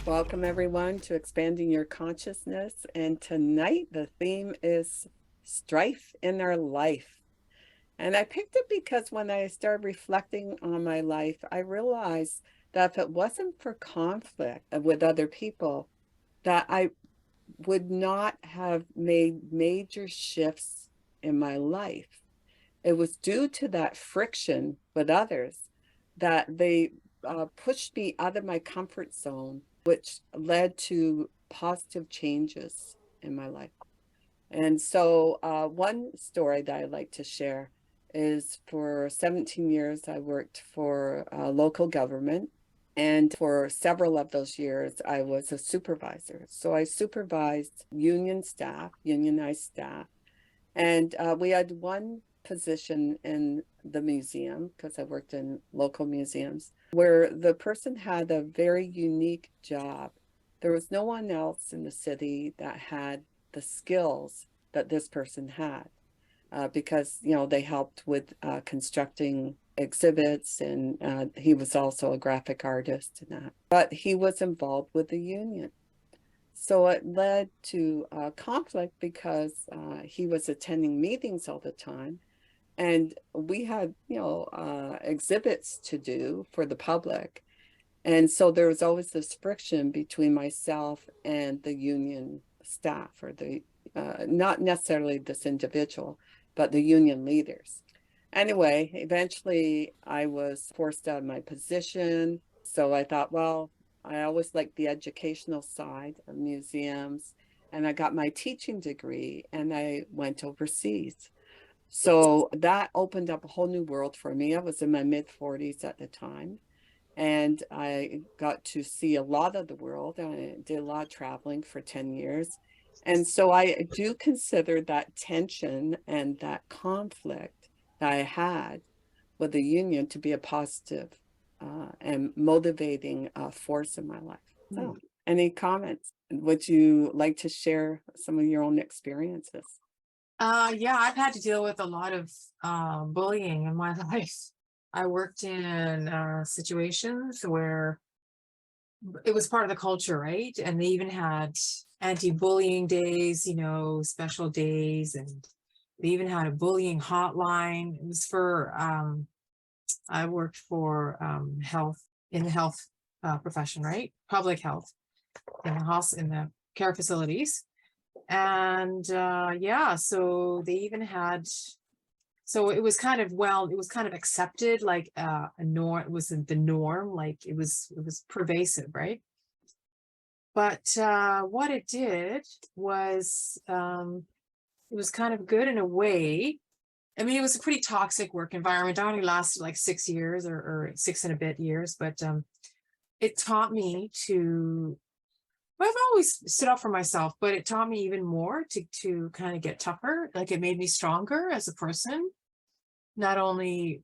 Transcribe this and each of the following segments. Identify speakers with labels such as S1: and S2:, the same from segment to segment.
S1: Welcome, everyone, to Expanding Your Consciousness. And tonight, the theme is strife in our life. And I picked it because when I started reflecting on my life, I realized that if it wasn't for conflict with other people, that I would not have made major shifts in my life. It was due to that friction with others that they pushed me out of my comfort zone, which led to positive changes in my life. And so, one story that I like to share is for 17 years, I worked for local government. And for several of those years, I was a supervisor. So I supervised union staff, unionized staff. And we had one position in the museum, because I worked in local museums, where the person had a very unique job. There was no one else in the city that had the skills that this person had, because, they helped with constructing exhibits, and he was also a graphic artist and that. But he was involved with the union. So it led to conflict because he was attending meetings all the time. And we had, exhibits to do for the public. And so there was always this friction between myself and the union staff, or not necessarily this individual, but the union leaders. Anyway, eventually I was forced out of my position. So I thought, well, I always liked the educational side of museums, and I got my teaching degree and I went overseas. So that opened up a whole new world for me. I was in my mid 40s at the time, and I got to see a lot of the world. I did a lot of traveling for 10 years. And so I do consider that tension and that conflict that I had with the union to be a positive and motivating force in my life. So, any comments? Would you like to share some of your own experiences?
S2: Yeah, I've had to deal with a lot of bullying in my life. I worked in situations where it was part of the culture, right? And they even had anti-bullying days, special days, and they even had a bullying hotline. It was for I worked for health, in the health profession, right? Public health in the care facilities. And yeah, so they even had, so it was kind of, it was kind of accepted, like a norm. It wasn't the norm, like it was pervasive, right? But what it did was, it was kind of good in a way. I mean, it was a pretty toxic work environment. I only lasted like 6 years, or 6 and a bit years, but it taught me to, well, I've always stood up for myself, but it taught me even more to kind of get tougher. Like, it made me stronger as a person, not only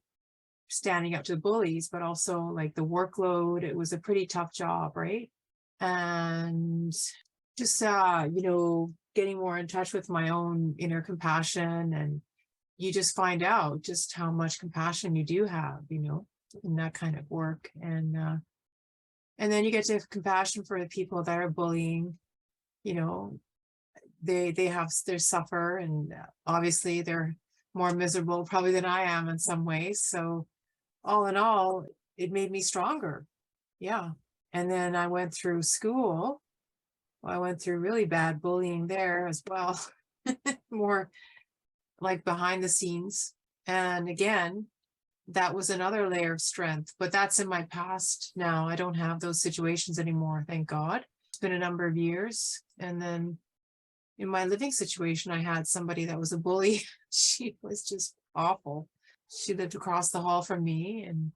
S2: standing up to the bullies, but also like the workload. It was a pretty tough job, right? And just getting more in touch with my own inner compassion, and you just find out just how much compassion you do have, in that kind of work. And then you get to have compassion for the people that are bullying. you know they suffer, and obviously they're more miserable probably than I am in some ways. So all in all, it made me stronger. Yeah. And then I went through school. Well, I went through really bad bullying there as well. More like behind the scenes. And again, that was another layer of strength, but that's in my past now. I don't have those situations anymore, thank God. It's been a number of years. And then in my living situation, I had somebody that was a bully. She was just awful. She lived across the hall from me, and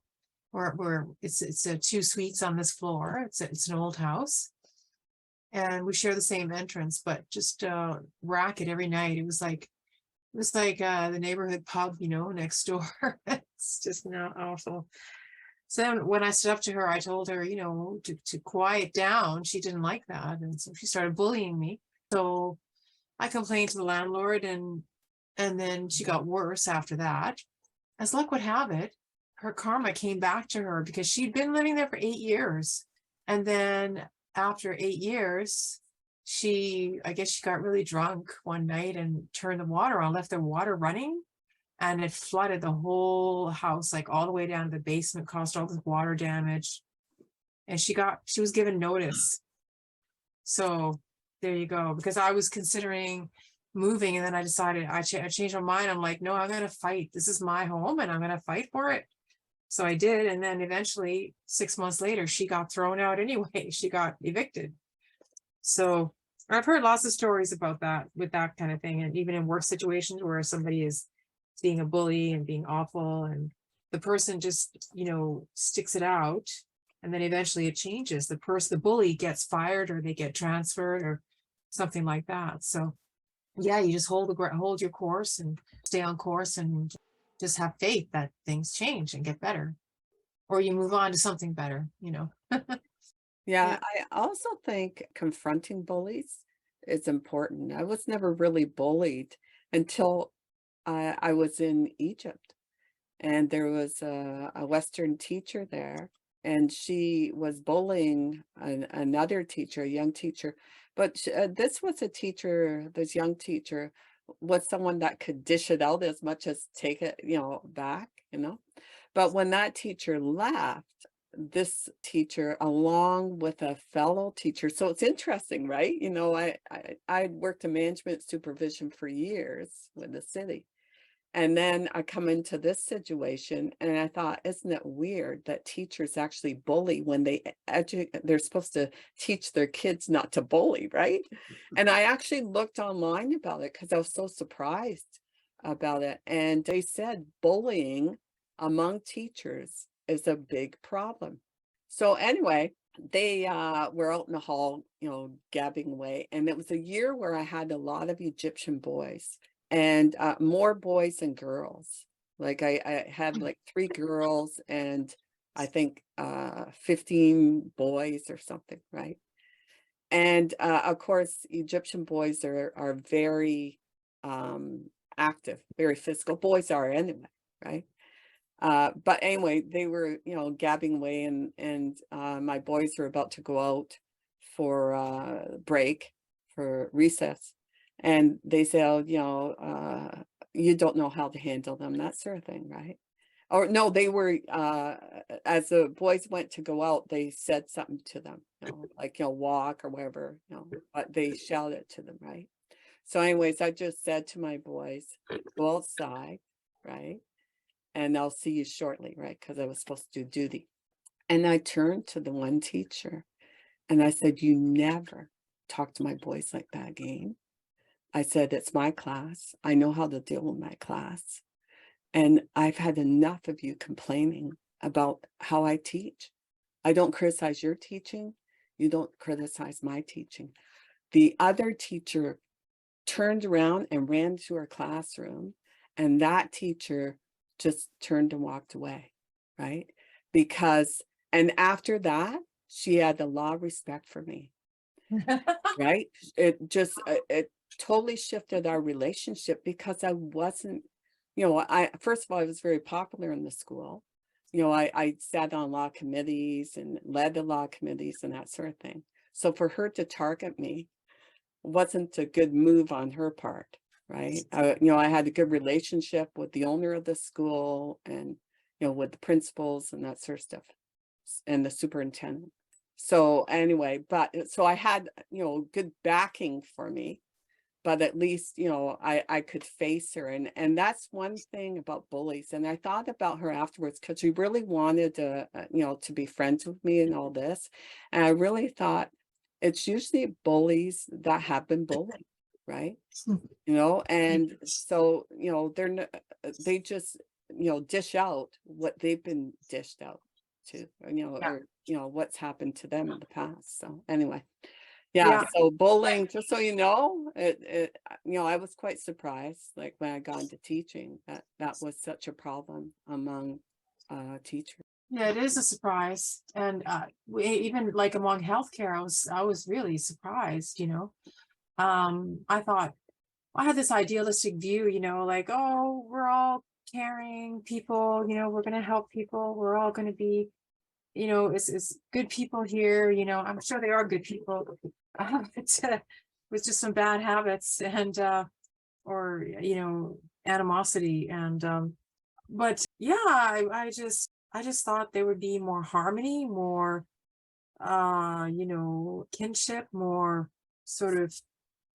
S2: where it's a 2 suites on this floor. It's an old house, and we share the same entrance, but just racket every night. It was like the neighborhood pub, next door. It's just not awful. So then when I stood up to her, I told her, to quiet down. She didn't like that. And so she started bullying me. So I complained to the landlord, and then she got worse after that. As luck would have it, her karma came back to her, because she'd been living there for 8 years. And then after 8 years, I guess she got really drunk one night and turned the water on, left the water running, and it flooded the whole house, like all the way down to the basement, caused all this water damage. And she was given notice. So there you go. Because I was considering moving, and then I decided I changed my mind. I'm like, no, I'm gonna fight. This is my home, and I'm gonna fight for it. So I did, and then eventually 6 months later, she got thrown out anyway. She got evicted. So I've heard lots of stories about that, with that kind of thing, and even in work situations where somebody is being a bully and being awful, and the person just, sticks it out, and then eventually it changes. The bully gets fired, or they get transferred, or something like that. So yeah, you just hold your course and stay on course, and just have faith that things change and get better, or you move on to something better.
S1: Yeah,
S2: Yeah.
S1: I also think confronting bullies is important. I was never really bullied until I was in Egypt, and there was a Western teacher there, and she was bullying another teacher, a young teacher. But this was a teacher, this young teacher was someone that could dish it out as much as take it, back. But when that teacher left, this teacher, along with a fellow teacher, so it's interesting, right? I worked in management supervision for years with the city. And then I come into this situation and I thought, isn't it weird that teachers actually bully when they're supposed to teach their kids not to bully, right? And I actually looked online about it because I was so surprised about it. And they said bullying among teachers is a big problem. So anyway, they were out in the hall, gabbing away. And it was a year where I had a lot of Egyptian boys and more boys than girls. Like I had like 3 girls and I think 15 boys or something, right? And of course, Egyptian boys are very active, very physical. Boys are anyway, right? But anyway, they were, gabbing away and my boys were about to go out for break, for recess. And they say, oh, you don't know how to handle them, that sort of thing, right? Or no, they were, as the boys went to go out, they said something to them, like, walk or whatever, but they shouted to them, right? So anyways, I just said to my boys, go outside, right? And I'll see you shortly, right? Because I was supposed to do duty. And I turned to the one teacher and I said, you never talk to my boys like that again. I said, it's my class. I know how to deal with my class. And I've had enough of you complaining about how I teach. I don't criticize your teaching. You don't criticize my teaching. The other teacher turned around and ran to her classroom, and that teacher just turned and walked away, right? And after that, she had a lot of respect for me, right? It totally shifted our relationship because I wasn't, first of all, I was very popular in the school. I sat on law committees and led the law committees and that sort of thing. So for her to target me wasn't a good move on her part, right? I had a good relationship with the owner of the school and, with the principals and that sort of stuff and the superintendent. So anyway, so I had, good backing for me, but at least, I could face her. And that's one thing about bullies. And I thought about her afterwards because she really wanted to be friends with me and all this. And I really thought it's usually bullies that have been bullied, right? And so, they just, dish out what they've been dished out to,
S2: Yeah.
S1: or, what's happened to them in the past. So anyway. Yeah,
S2: Yeah.
S1: so bullying, just so you know, I was quite surprised, like when I got into teaching, that was such a problem among teachers.
S2: Yeah, it is a surprise. And even like among healthcare, I was really surprised. I thought I had this idealistic view, like, oh, we're all caring people, we're gonna help people, we're all gonna be, it's good people here, I'm sure they are good people. It was just some bad habits and, or, animosity. And, but yeah, I just thought there would be more harmony, more, kinship, more sort of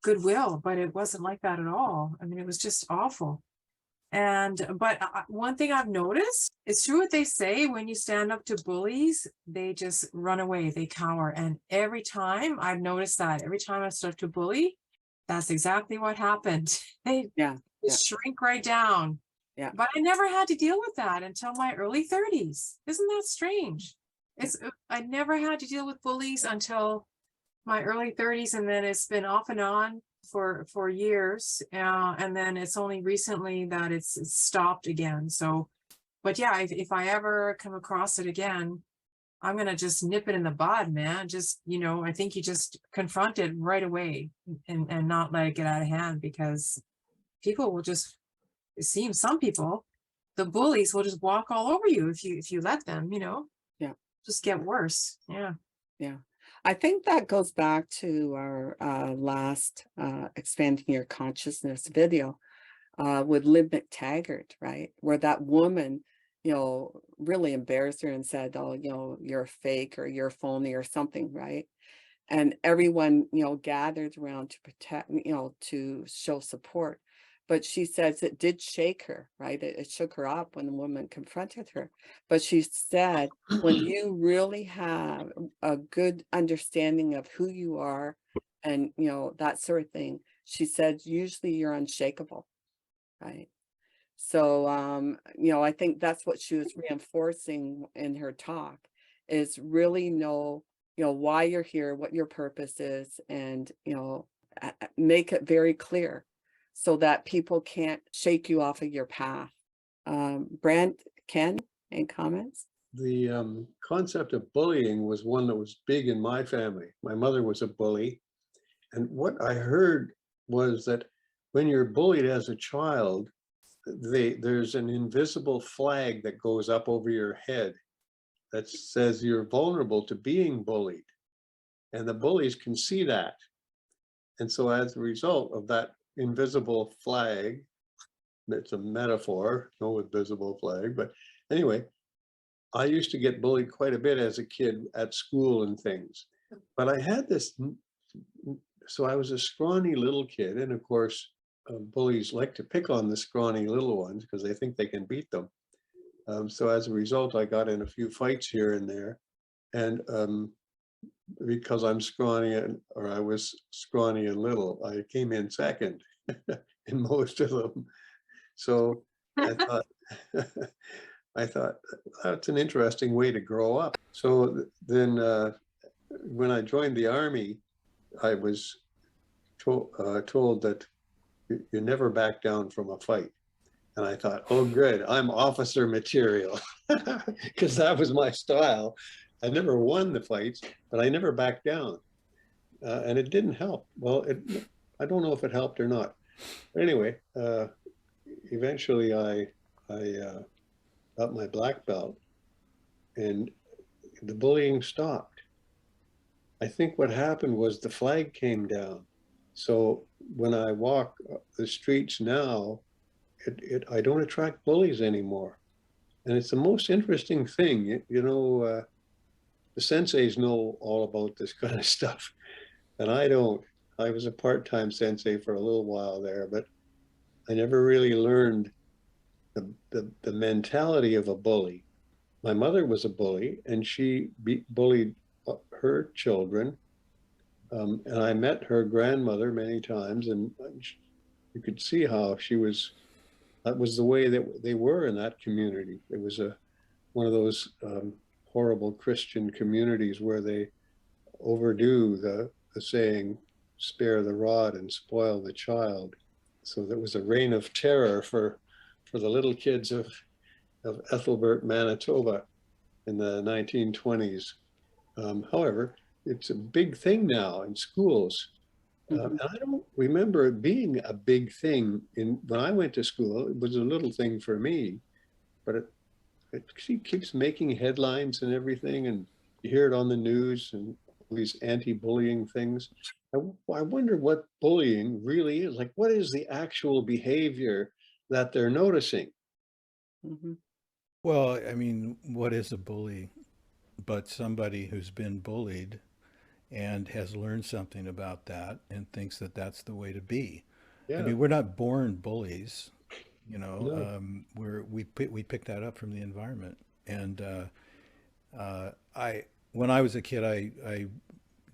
S2: goodwill, but it wasn't like that at all. I mean, it was just awful. And but one thing I've noticed, it's true what they say, when you stand up to bullies, they just run away, they cower. And every time I've noticed that, every time I start to bully, that's exactly what happened. They
S1: Yeah, yeah,
S2: just shrink right down.
S1: yeah.
S2: But I never had to deal with that until my early 30s. Isn't that strange? I never had to deal with bullies until my early 30s, and then it's been off and on for years, and then it's only recently that it's stopped again. So, but yeah, if I ever come across it again, I'm gonna just nip it in the bud, man. Just, I think you just confront it right away, and not let it get out of hand, because people will just, it seems, some people, the bullies will just walk all over you if you let them,
S1: Yeah,
S2: just get worse. Yeah.
S1: yeah. I think that goes back to our last expanding your consciousness video with Lib McTaggart, right? Where that woman, really embarrassed her and said, "Oh, you're fake or you're phony or something," right? And everyone, gathered around to protect, to show support. But she says it did shake her, right? It shook her up when the woman confronted her. But she said, when you really have a good understanding of who you are and, that sort of thing, she said, usually you're unshakable, right? So, I think that's what she was reinforcing in her talk, is really know, why you're here, what your purpose is, and, make it very clear so that people can't shake you off of your path. Brent, Ken, any comments?
S3: The concept of bullying was one that was big in my family. My mother was a bully. And what I heard was that when you're bullied as a child, there's an invisible flag that goes up over your head that says you're vulnerable to being bullied. And the bullies can see that. And so as a result of that invisible flag, it's a metaphor, no invisible flag, but anyway, I used to get bullied quite a bit as a kid at school and things. But I had this, so I was a scrawny little kid. And of course, bullies like to pick on the scrawny little ones because they think they can beat them. So as a result, I got in a few fights here and there. And because I'm scrawny or I was scrawny and little, I came in second in most of them. So I thought, I thought that's an interesting way to grow up. So then when I joined the Army, I was told that you never back down from a fight. And I thought, oh, good, I'm officer material, because that was my style. I never won the fights, but I never backed down. And it didn't help. Well, I don't know if it helped or not. But anyway, eventually I got my black belt and the bullying stopped. I think what happened was the flag came down. So when I walk the streets now, I don't attract bullies anymore. And it's the most interesting thing. The senseis know all about this kind of stuff, and I don't. I was a part-time sensei for a little while there, but I never really learned the mentality of a bully. My mother was a bully, and she bullied her children. And I met her grandmother many times, and you could see how that was the way that they were in that community. It was one of those horrible Christian communities where they overdo the saying, spare the rod and spoil the child. So there was a reign of terror for the little kids of Ethelbert, Manitoba in the 1920s. However, it's a big thing now in schools. And I don't remember it being a big thing when I went to school. It was a little thing for me, but she keeps making headlines and everything, and you hear it on the news and these anti-bullying things. I wonder what bullying really is. Like, what is the actual behavior that they're noticing?
S1: Mhm.
S4: Well, I mean, what is a bully but somebody who's been bullied and has learned something about that and thinks that that's the way to be? I
S3: Yeah,
S4: mean, we're not born bullies, you know.
S3: no,
S4: We pick that up from the environment. And I when I was a kid, I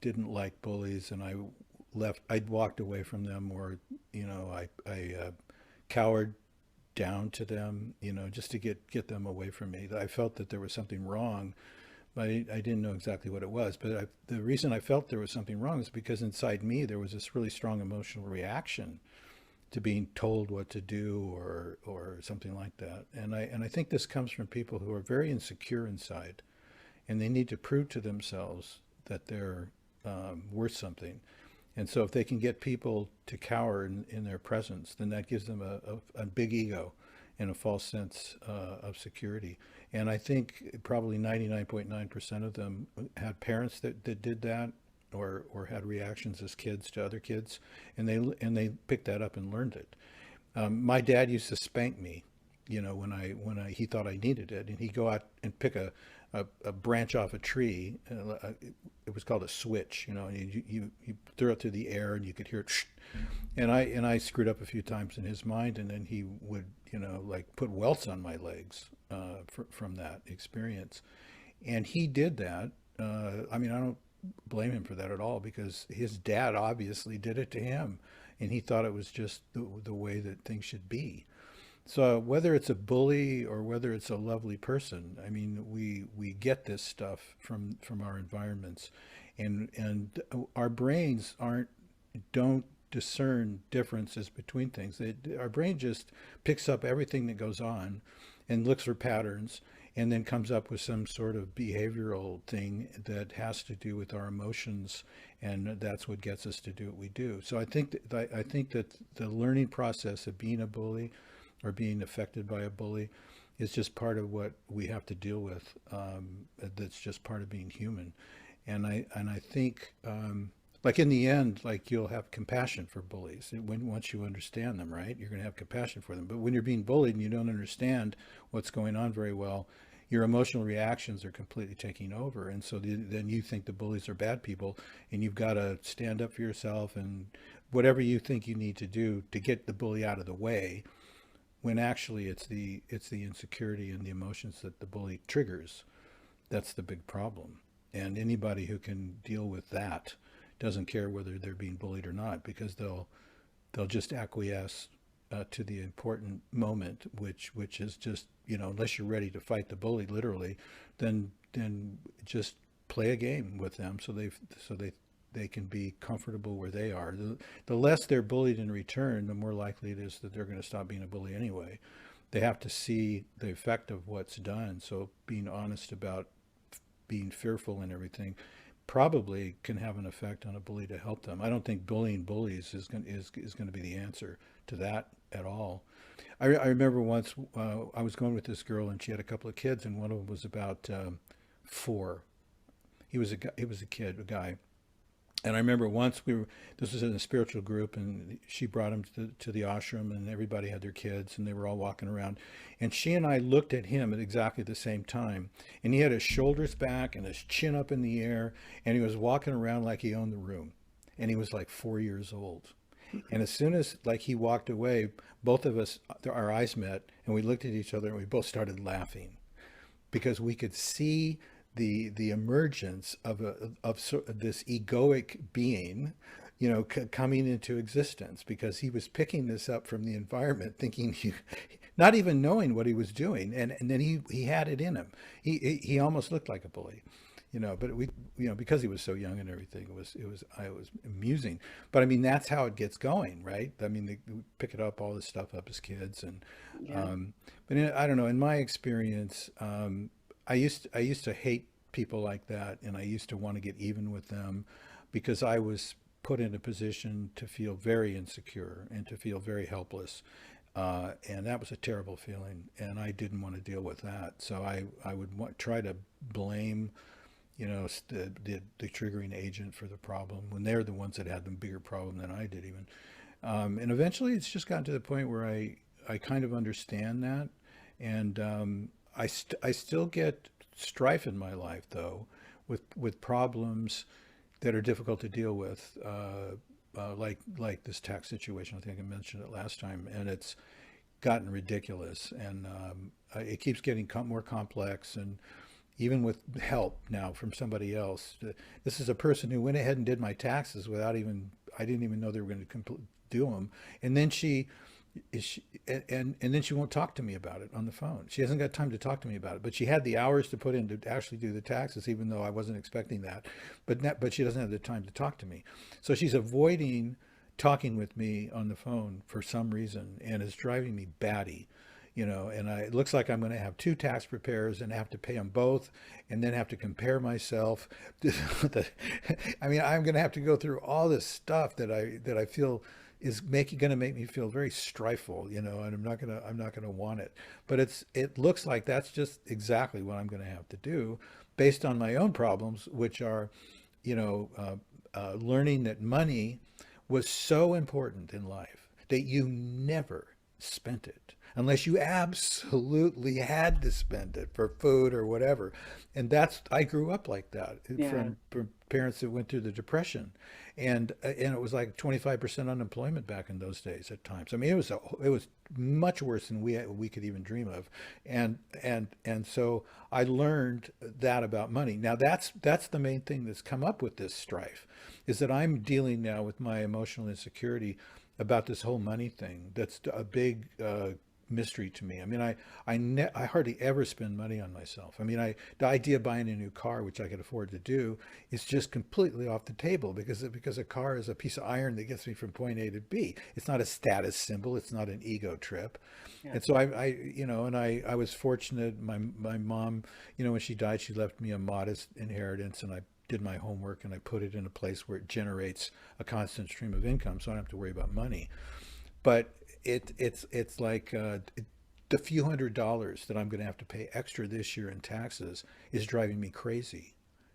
S4: didn't like bullies, and I'd walked away from them, or I cowered down to them, just to get them away from me. I felt that there was something wrong, but I didn't know exactly what it was. But the reason I felt there was something wrong is because inside me there was this really strong emotional reaction to being told what to do, or something like that. And I think this comes from people who are very insecure inside, and they need to prove to themselves that they're worth something. And so if they can get people to cower in their presence, then that gives them a big ego and a false sense of security. And I think probably 99.9% of them had parents that did that, or had reactions as kids to other kids, and they picked that up and learned it. My dad used to spank me, when he thought I needed it, and he'd go out and pick a branch off a tree. It was called a switch, and you throw it through the air and you could hear it. And I screwed up a few times in his mind, and then he would, like put welts on my legs from that experience. And he did that. I mean, I don't blame him for that at all, because his dad obviously did it to him, and he thought it was just the way that things should be. So whether it's a bully or whether it's a lovely person, I mean, we get this stuff from our environments, and our brains don't discern differences between things. Our brain just picks up everything that goes on and looks for patterns, and then comes up with some sort of behavioral thing that has to do with our emotions, and that's what gets us to do what we do. So I think that the learning process of being a bully, or being affected by a bully, is just part of what we have to deal with. That's just part of being human. And I think, like in the end, like you'll have compassion for bullies once you understand them, right? You're going to have compassion for them. But when you're being bullied and you don't understand what's going on very well, your emotional reactions are completely taking over, and so then you think the bullies are bad people, and you've got to stand up for yourself and whatever you think you need to do to get the bully out of the way, when actually it's the insecurity and the emotions that the bully triggers. That's the big problem. And anybody who can deal with that doesn't care whether they're being bullied or not, because they'll just acquiesce to the important moment, which is just, unless you're ready to fight the bully literally, then just play a game with them, so they can be comfortable where they are. The less they're bullied in return, the more likely it is that they're going to stop being a bully anyway. They have to see the effect of what's done. So being honest about being fearful and everything probably can have an effect on a bully to help them. I don't think bullying bullies is going to be the answer to that at all. I remember once I was going with this girl, and she had a couple of kids, and one of them was about 4. He was a guy. And I remember once this was in a spiritual group, and she brought him to the ashram, and everybody had their kids, and they were all walking around. And she and I looked at him at exactly the same time. And he had his shoulders back and his chin up in the air, and he was walking around like he owned the room. And he was like 4 years old. And as soon as like he walked away, both of us, our eyes met, and we looked at each other, and we both started laughing, because we could see the emergence of this egoic being, coming into existence, because he was picking this up from the environment, thinking not even knowing what he was doing, and then he had it in him. He almost looked like a bully, but because he was so young and everything, it was amusing. But I mean, that's how it gets going, right? I mean, they pick it up, all this stuff up as kids, and
S1: Yeah.
S4: I don't know. In my experience, I used to hate people like that, and I used to want to get even with them, because I was put in a position to feel very insecure and to feel very helpless. And that was a terrible feeling, and I didn't want to deal with that. So I would try to blame, the triggering agent for the problem when they're the ones that had the bigger problem than I did even. And eventually it's just gotten to the point where I kind of understand that. And I still get strife in my life, though, with problems that are difficult to deal with, like this tax situation. I think I mentioned it last time, and it's gotten ridiculous, and it keeps getting more complex. And even with help now from somebody else, this is a person who went ahead and did my taxes without even I didn't even know they were going to do them, and then and then she won't talk to me about it on the phone. She hasn't got time to talk to me about it, but she had the hours to put in to actually do the taxes, even though I wasn't expecting that. But she doesn't have the time to talk to me, so she's avoiding talking with me on the phone for some reason, and it's driving me batty. And it looks like I'm going to have two tax preparers and have to pay them both, and then have to compare myself. I mean, I'm going to have to go through all this stuff that I feel is going to make me feel very strifeful, and I'm not going to want it. But it looks like that's just exactly what I'm going to have to do, based on my own problems, which are, learning that money was so important in life that you never spent it unless you absolutely had to spend it for food or whatever. And I grew up like that,
S1: Yeah.
S4: from parents that went through the Depression, and it was like 25% unemployment back in those days at times. I mean, it was much worse than we could even dream of. And so I learned that about money. Now that's the main thing that's come up with this strife, is that I'm dealing now with my emotional insecurity about this whole money thing. That's a big mystery to me. I mean, I hardly ever spend money on myself. I mean, the idea of buying a new car, which I could afford to do, is just completely off the table, because a car is a piece of iron that gets me from point A to B. It's not a status symbol. It's not an ego trip.
S1: Yeah.
S4: And so I was fortunate. My mom, when she died, she left me a modest inheritance, and I did my homework and I put it in a place where it generates a constant stream of income, so I don't have to worry about money. But it's like, the few $100s that I'm going to have to pay extra this year in taxes is driving me crazy.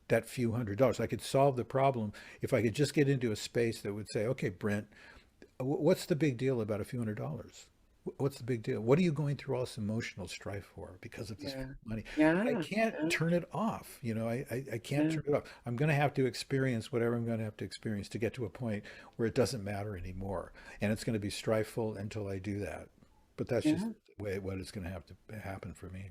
S4: That few $100, I could solve the problem if I could just get into a space that would say, okay, Brent, what's the big deal about a few $100s? What's the big deal? What are you going through all this emotional strife for because of this
S1: Yeah.
S4: money? I
S1: Yeah.
S4: can't
S1: Yeah.
S4: turn it off. I can't
S1: Yeah.
S4: turn it off. I'm going to have to experience whatever I'm going to have to experience to get to a point where it doesn't matter anymore. And it's going to be strifeful until I do that. But that's just
S1: Yeah.
S4: the way what is going to have to happen for me.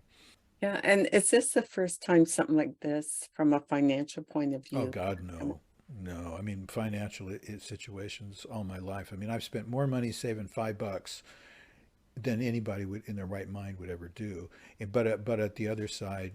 S1: Yeah. And is this the first time something like this, from a financial point of
S4: Oh
S1: view?
S4: God,
S1: come-
S4: no. No, I mean, financial situations all my life. I mean, I've spent more money saving $5 than anybody would in their right mind would ever do. But at the other side,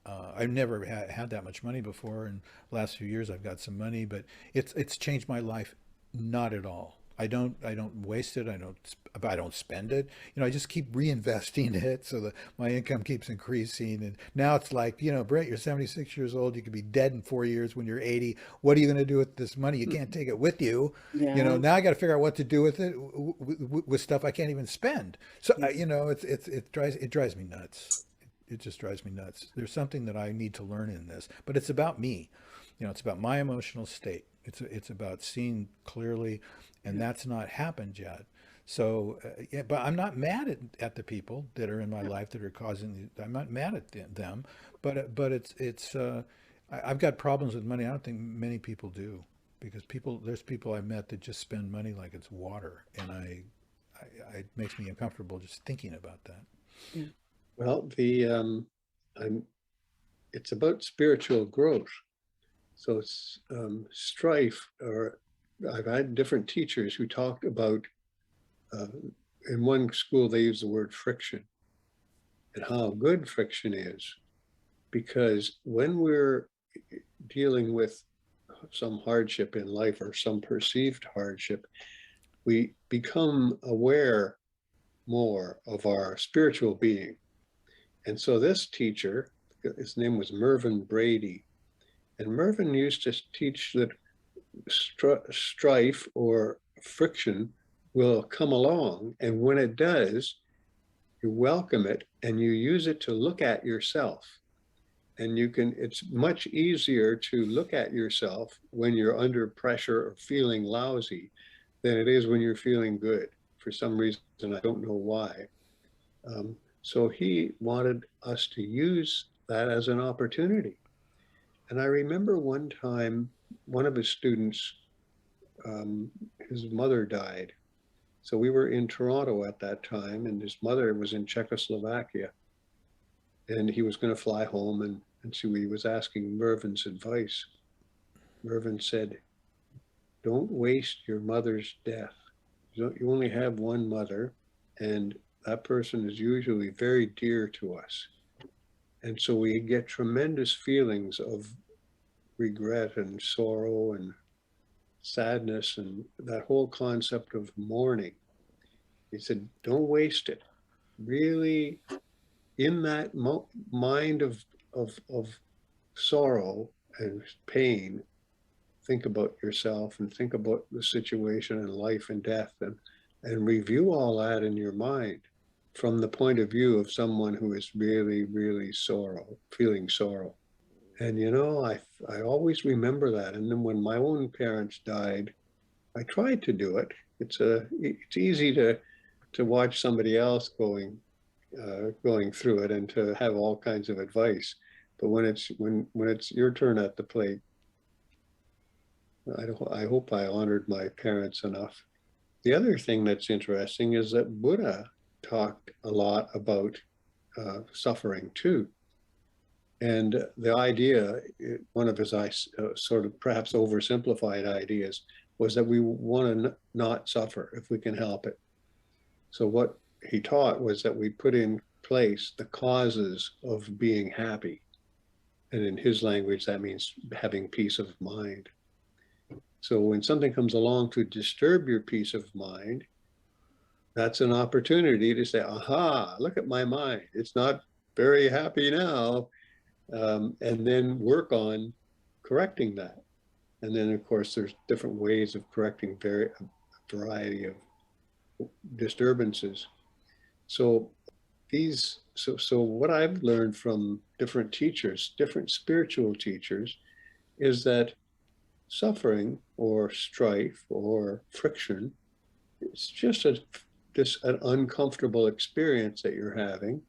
S4: I've never had that much money before. And last few years, I've got some money, but it's changed my life, not at all. I don't waste it. I don't spend it. I just keep reinvesting it so that my income keeps increasing. And now it's like, Brett, you're 76 years old. You could be dead in 4 years when you're 80. What are you going to do with this money? You can't take it with you.
S1: Yeah.
S4: Now I got to figure out what to do with it, with stuff I can't even spend. So
S1: Yeah.
S4: it drives me nuts. It just drives me nuts. There's something that I need to learn in this, but it's about me. It's about my emotional state. It's about seeing clearly, and
S1: Yeah.
S4: that's not happened yet. So, yeah, but I'm not mad at the people that are in my life that are causing. I'm not mad at them, but I've got problems with money. I don't think many people do, because there's people I met that just spend money like it's water, and it makes me uncomfortable just thinking about that.
S1: Yeah.
S3: Well, I'm, it's about spiritual growth. So it's strife, or I've had different teachers who talked about, uh, in one school, they use the word friction and how good friction is. Because when we're dealing with some hardship in life or some perceived hardship, we become aware more of our spiritual being. And so this teacher, his name was Mervyn Brady, and Mervyn used to teach that strife or friction will come along. And when it does, you welcome it and you use it to look at yourself. And it's much easier to look at yourself when you're under pressure or feeling lousy than it is when you're feeling good. For some reason, I don't know why. So he wanted us to use that as an opportunity. And I remember one time, one of his students, his mother died. So we were in Toronto at that time, and his mother was in Czechoslovakia. And he was going to fly home, and so he was asking Mervyn's advice. Mervyn said, "Don't waste your mother's death. You only have one mother, and that person is usually very dear to us. And so we get tremendous feelings of regret and sorrow and sadness and that whole concept of mourning." He said, "Don't waste it. Really, in that mind of sorrow and pain, think about yourself and think about the situation and life and death, and review all that in your mind from the point of view of someone who is really, really feeling sorrow." And I always remember that. And then when my own parents died, I tried to do it. It's easy to watch somebody else going through it and to have all kinds of advice. But when it's your turn at the plate, I hope I honored my parents enough. The other thing that's interesting is that Buddha talked a lot about suffering too. And the idea, one of his sort of perhaps oversimplified ideas, was that we want to not suffer if we can help it. So what he taught was that we put in place the causes of being happy. And in his language, that means having peace of mind. So when something comes along to disturb your peace of mind, that's an opportunity to say, aha, look at my mind. It's not very happy now. And then work on correcting that. And then, of course, there's different ways of correcting a variety of disturbances. So what I've learned from different teachers, different spiritual teachers, is that suffering or strife or friction, it's just an uncomfortable experience that you're having,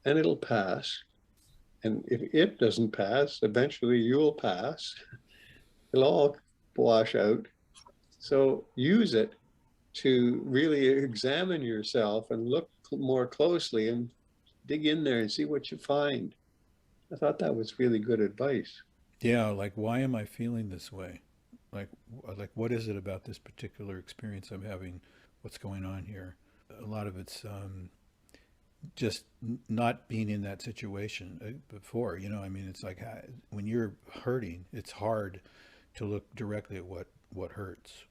S3: and it'll pass. And if it doesn't pass, eventually you'll pass. It'll all wash out. So use it to really examine yourself and look more closely and dig in there and see what you find. I thought that was really good advice.
S4: Yeah, like why am I feeling this way? Like what is it about this particular experience I'm having? What's going on here? A lot of it's just not being in that situation before. I mean, it's like when you're hurting, it's hard to look directly at what hurts.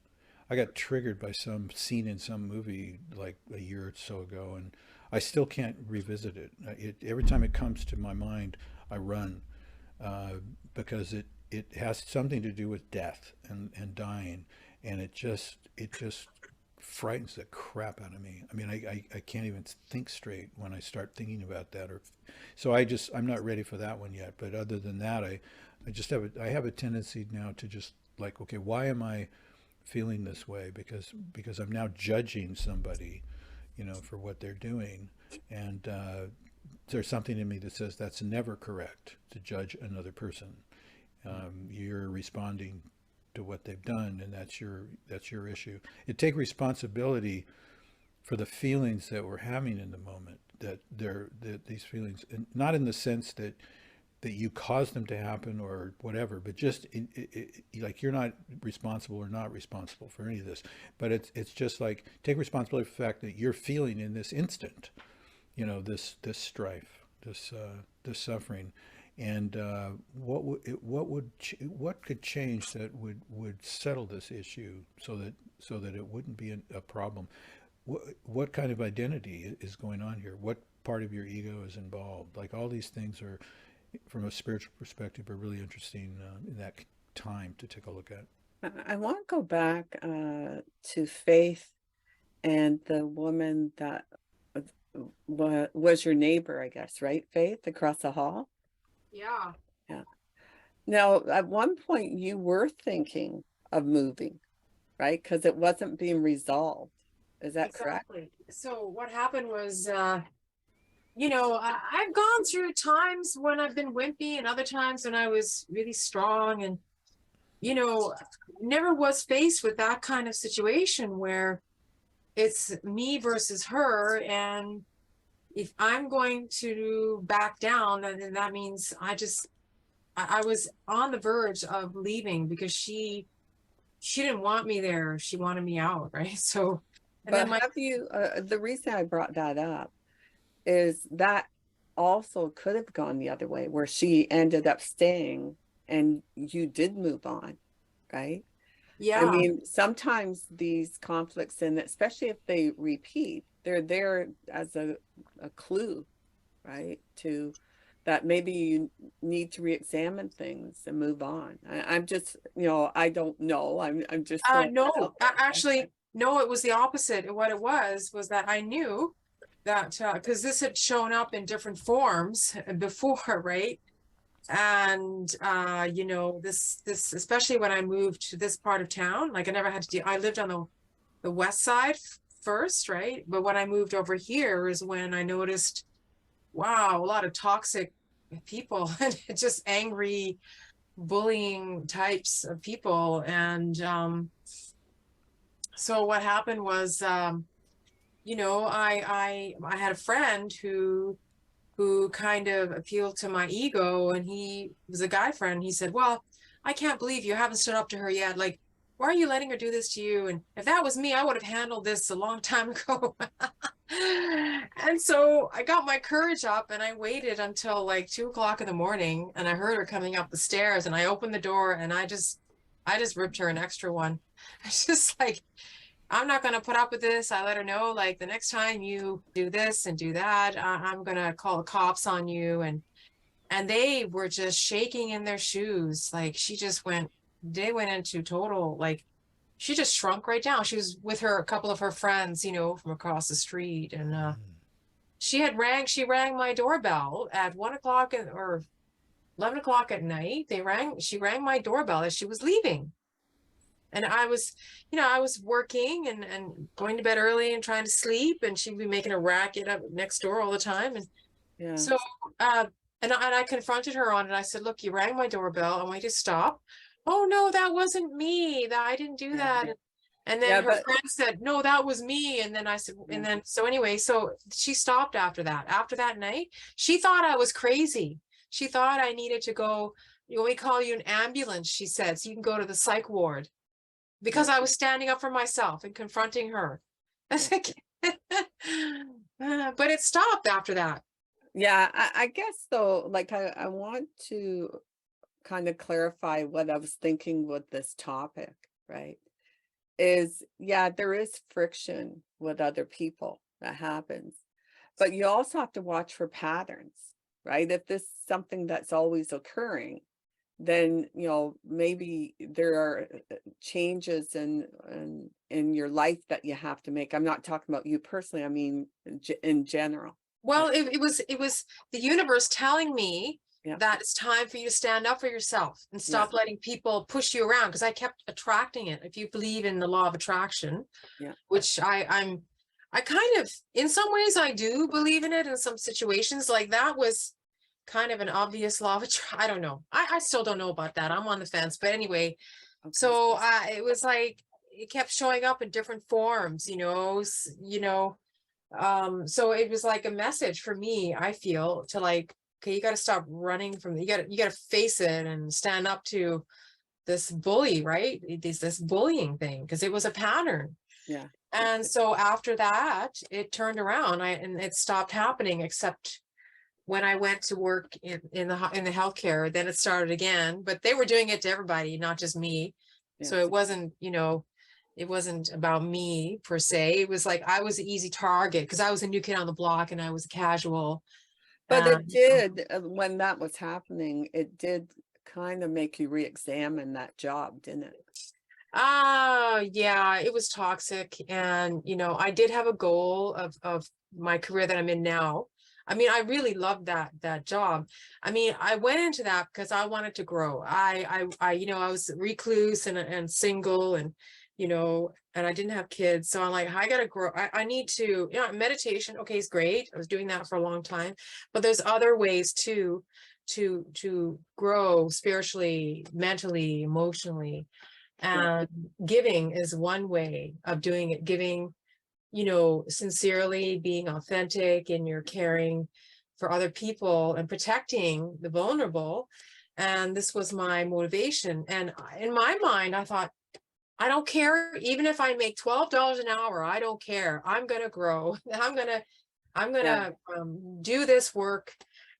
S4: I got triggered by some scene in some movie like a year or so ago, and I still can't revisit it. Every time it comes to my mind, I run uh, because it has something to do with death and dying, and it just frightens the crap out of me. I mean, I can't even think straight when I start thinking about that. Or so I'm not ready for that one yet. But other than that, I just I have a tendency now to just like, okay, why am I feeling this way? Because I'm now judging somebody, for what they're doing, and there's something in me that says that's never correct to judge another person. You're responding to what they've done, and that's your issue. You take responsibility for the feelings that we're having in the moment. That these feelings, and not in the sense that you caused them to happen or whatever, but just like you're not responsible or not responsible for any of this. But it's just like take responsibility for the fact that you're feeling in this instant, this strife, this suffering, and what could change that would settle this issue so that it wouldn't be a problem. What kind of identity is going on here? What part of your ego is involved? Like all these things are, from a spiritual perspective, are really interesting in that time to take a look at.
S1: I want to go back to faith and the woman that was your neighbor, I guess, right, Faith, across the hall?
S2: Yeah,
S1: Yeah. Now, at one point, you were thinking of moving, right? Because it wasn't being resolved. Is that correct?
S2: exactly. So what happened was, I've gone through times when I've been wimpy and other times when I was really strong, and you know, never was faced with that kind of situation where it's me versus her. And if I'm going to back down, then that means I was on the verge of leaving because she didn't want me there. She wanted me out, right? So, and
S1: But
S2: then my
S1: have you, the reason I brought that up is that also could have gone the other way, where she ended up staying and you did move on, right? I
S2: yeah.
S1: mean, sometimes these conflicts, and especially if they repeat, they're there as a clue, right? To that maybe you need to re-examine things and move on. I'm just, I don't know. I'm just throwing
S2: No,
S1: that out there.
S2: actually, no, it was the opposite. And what it was that I knew that because this had shown up in different forms before, right? And this especially when I moved to this part of town, like I never had to do. I lived on the west side first, right? But when I moved over here is when I noticed, wow, a lot of toxic people and just angry, bullying types of people. And so what happened was, I had a friend who kind of appealed to my ego, and he was a guy friend. He said, well, I can't believe you haven't stood up to her yet. Like, why are you letting her do this to you? And if that was me, I would have handled this a long time ago. And so I got my courage up and I waited until like 2 o'clock in the morning, and I heard her coming up the stairs, and I opened the door and I just ripped her an extra one. It's just like, I'm not going to put up with this. I let her know, like, the next time you do this and do that, I'm going to call the cops on you. And they were just shaking in their shoes. Like, they went into total, like, she just shrunk right down. She was with a couple of her friends, from across the street. And she rang my doorbell at 1 o'clock or 11 o'clock at night. She rang my doorbell as she was leaving. And I was working and going to bed early and trying to sleep, and she'd be making a racket up next door all the time. And
S1: Yeah.
S2: so, uh, and I confronted her on it. I said, look, you rang my doorbell. I want you to stop. Oh, no, that wasn't me. That I didn't do
S1: Yeah.
S2: that. And then
S1: Yeah,
S2: her
S1: but
S2: friend said, no, that was me. And then I said, and then, so anyway, so she stopped after that. After that night, she thought I was crazy. She thought I needed to go, we call you an ambulance, she said, so you can go to the psych ward,
S1: yeah,
S2: because I was standing up for myself and confronting her.
S1: yeah.
S2: But it stopped after that.
S1: Yeah, I guess though, like I want to kind of clarify what I was thinking with this topic, right? Is yeah, there is friction with other people that happens, but you also have to watch for patterns, right? If this is something that's always occurring, then maybe there are changes in your life that you have to make. I'm not talking about you personally, I mean in general.
S2: Well, it was the universe telling me
S1: Yeah,
S2: that it's time for you to stand up for yourself and
S1: yeah,
S2: stop letting people push you around, because I kept attracting it. If you believe in the law of attraction,
S1: yeah.
S2: which I kind of, in some ways I do believe in it. In some situations, like that was kind of an obvious law of attraction. I don't know. I still don't know about that. I'm on the fence. But anyway,
S1: Okay.
S2: so it was like it kept showing up in different forms, so it was like a message for me, I feel, to like, okay, you got to stop running from, you got to face it and stand up to this bully, right? This bullying thing, because it was a pattern.
S1: Yeah,
S2: And so after that, it turned around, and it stopped happening, except when I went to work in the healthcare. Then it started again, but they were doing it to everybody, not just me.
S1: yeah.
S2: So it wasn't about me per se. It was like I was an easy target because I was a new kid on the block and I was a casual.
S1: But it
S2: And
S1: did, when that was happening, it did kind of make you re-examine that job, didn't it?
S2: Yeah, it was toxic. And, I did have a goal of my career that I'm in now. I mean, I really loved that job. I mean, I went into that because I wanted to grow. I was recluse and single and I didn't have kids. So I'm like, I gotta grow. I need to, meditation, okay, is great. I was doing that for a long time, but there's other ways to grow spiritually, mentally, emotionally.
S1: Yeah.
S2: And giving is one way of doing it. Giving, sincerely, being authentic in your caring for other people and protecting the vulnerable. And this was my motivation. And in my mind, I thought, I don't care. Even if I make $12 an hour, I don't care. I'm going to grow. I'm going
S1: Yeah.
S2: to do this work.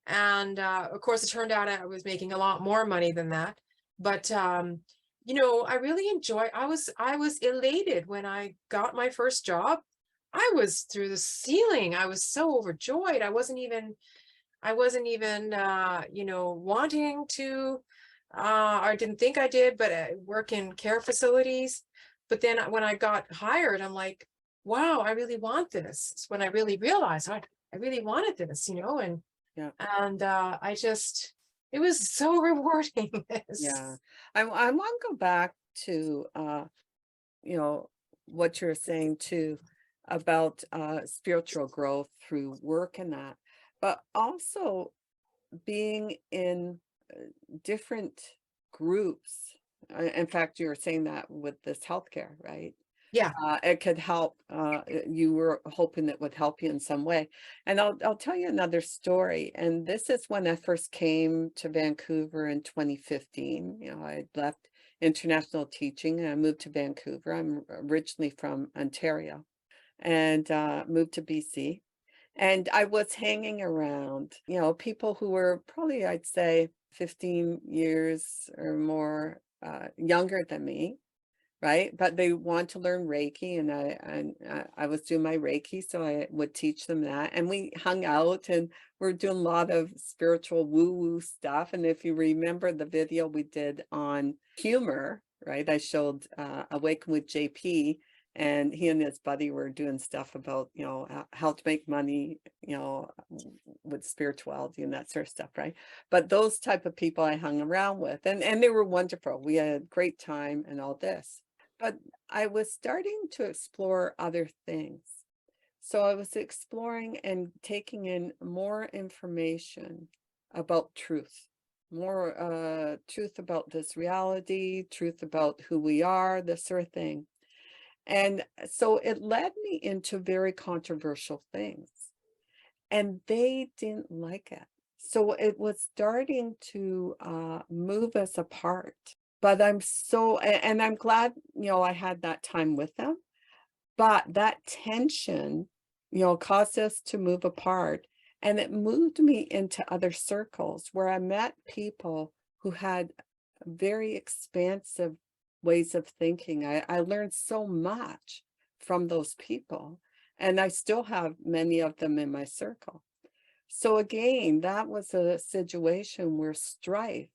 S2: And of course, it turned out I was making a lot more money than that. But I really I was elated when I got my first job. I was through the ceiling. I was so overjoyed. I wasn't even wanting to, or didn't think I did, but work in care facilities. But then when I got hired, I'm like, wow, I really want this. It's when I really realized I really wanted this, and
S1: Yeah.
S2: it was so rewarding.
S1: Yeah. I want to go back to you know, what you're saying too about spiritual growth through work and that, but also being in different groups. In fact, you were saying that with this healthcare, right?
S2: Yeah.
S1: It could help. You were hoping it would help you in some way. And I'll tell you another story. And this is when I first came to Vancouver in 2015. I left international teaching and I moved to Vancouver. I'm originally from Ontario and moved to BC. And I was hanging around, people who were probably, I'd say, 15 years or more younger than me, right? But they want to learn Reiki, and I was doing my Reiki, so I would teach them that. And we hung out, and we're doing a lot of spiritual woo-woo stuff. And if you remember the video we did on humor, right? I showed Awaken with JP, and he and his buddy were doing stuff about, how to make money, with spirituality and that sort of stuff, right? But those type of people I hung around with, and they were wonderful. We had a great time and all this. But I was starting to explore other things. So I was exploring and taking in more information about truth, more truth about this reality, truth about who we are, this sort of thing. And so it led me into very controversial things, and they didn't like it. So it was starting to move us apart. But and I'm glad, I had that time with them. But that tension, caused us to move apart. And it moved me into other circles where I met people who had very expansive ways of thinking. I learned so much from those people. And I still have many of them in my circle. So again, that was a situation where strife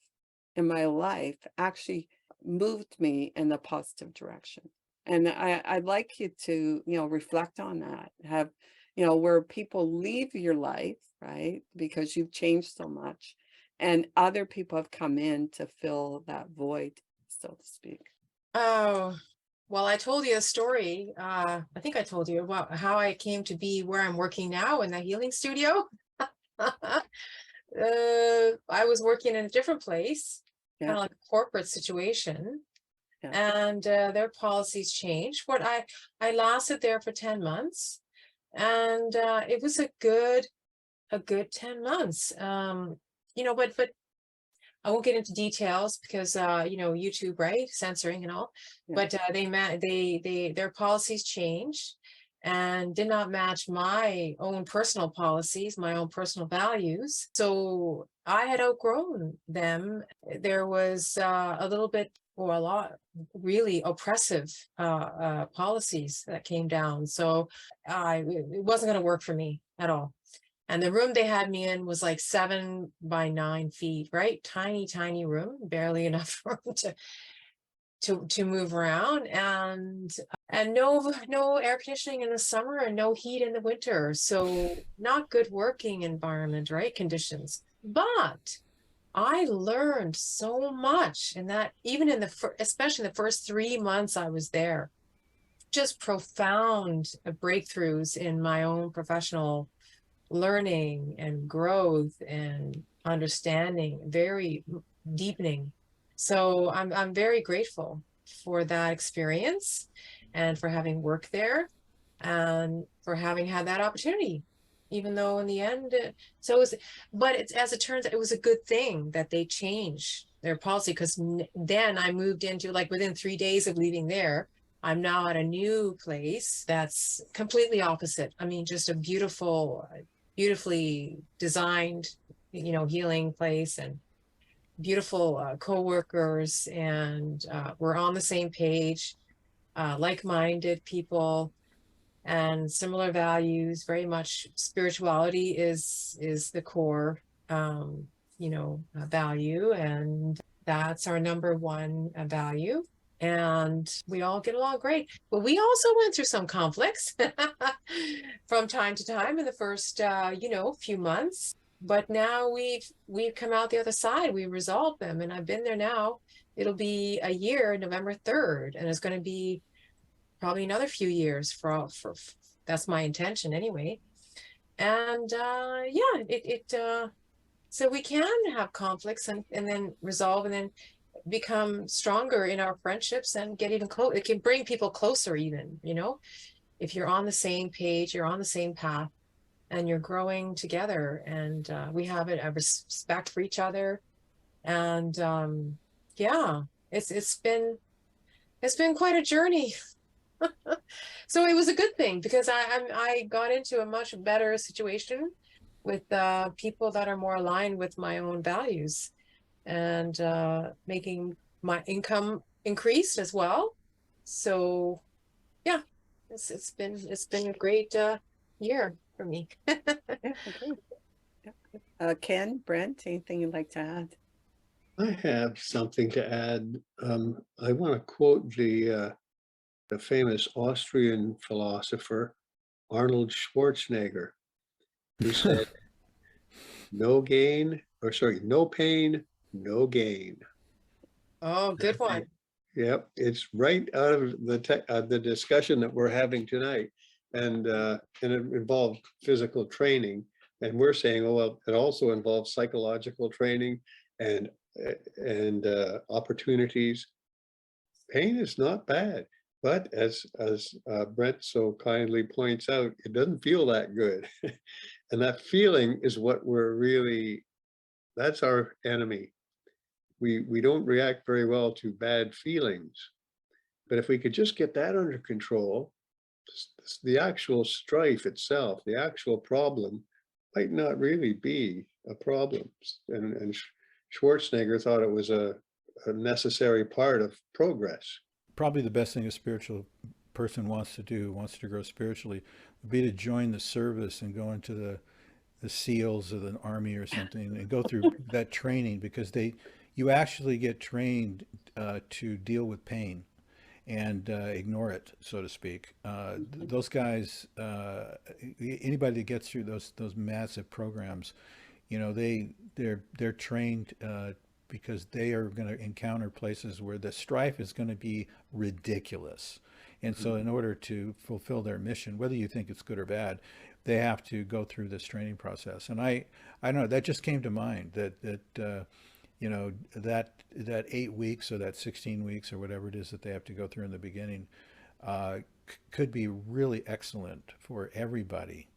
S1: in my life actually moved me in a positive direction. And I'd like you to, reflect on that, have, where people leave your life, right? Because you've changed so much, and other people have come in to fill that void, so to speak.
S2: Oh, well, I told you a story. I think I told you about how I came to be where I'm working now in the healing studio. I was working in a different place, kind
S1: Yeah,
S2: of like a corporate situation,
S1: yeah,
S2: and their policies changed. I lasted there for 10 months, and it was a good 10 months. But I won't get into details because YouTube, right? Censoring and all.
S1: yeah,
S2: But their policies changed and did not match my own personal policies, my own personal values. So I had outgrown them. There was a little bit or a lot really oppressive policies that came down. So it wasn't going to work for me at all. And the room they had me in was like 7 by 9 feet, right? Tiny, tiny room, barely enough room to move around, and no air conditioning in the summer and no heat in the winter. So not good working environment, right? Conditions. But I learned so much in that, even in especially the first 3 months I was there, just profound breakthroughs in my own professional learning and growth and understanding, very deepening. So I'm very grateful for that experience and for having worked there and for having had that opportunity, even though in the end, but it's, as it turns out, it was a good thing that they changed their policy, because then I moved into, like, within 3 days of leaving there, I'm now at a new place that's completely opposite. I mean, just a beautifully designed, healing place, and beautiful co-workers, and we're on the same page, like-minded people and similar values. Very much spirituality is the core value, and that's our number one value, and we all get along great. But we also went through some conflicts from time to time in the first few months, but now we've come out the other side. We resolved them, and I've been there now. It'll be a year, November 3rd, and it's going to be probably another few years for that's my intention anyway. And so we can have conflicts and then resolve, and then become stronger in our friendships and get even close. It can bring people closer, even, if you're on the same page, you're on the same path, and you're growing together. And we have a respect for each other. And it's been quite a journey. So it was a good thing, because I got into a much better situation with people that are more aligned with my own values, and making my income increase as well. So yeah, it's been a great year for me.
S1: Yeah, great. Yeah. Ken, Brent, anything you'd like to add?
S3: I have something to add. I want to quote the famous Austrian philosopher Arnold Schwarzenegger, who said, "No gain, or sorry, no pain, no gain."
S2: Oh, good one.
S3: Yep, it's right out of the discussion that we're having tonight, and it involved physical training, and we're saying, oh well, it also involves psychological training and opportunities. Pain is not bad, but as Brett so kindly points out, it doesn't feel that good, and that feeling is what that's our enemy. We don't react very well to bad feelings, but if we could just get that under control, the actual strife itself, the actual problem, might not really be a problem. And Schwarzenegger thought it was a necessary part of progress.
S4: Probably the best thing a spiritual person wants to grow spiritually, would be to join the service and go into the SEALs of the army or something, and go through that training, because you actually get trained to deal with pain and ignore it, so to speak. Those guys, anybody that gets through those massive programs, they're trained because they are going to encounter places where the strife is going to be ridiculous. And so in order to fulfill their mission, whether you think it's good or bad, they have to go through this training process. And I don't know, that just came to mind, that that 8 weeks or that 16 weeks or whatever it is that they have to go through in the beginning could be really excellent for everybody,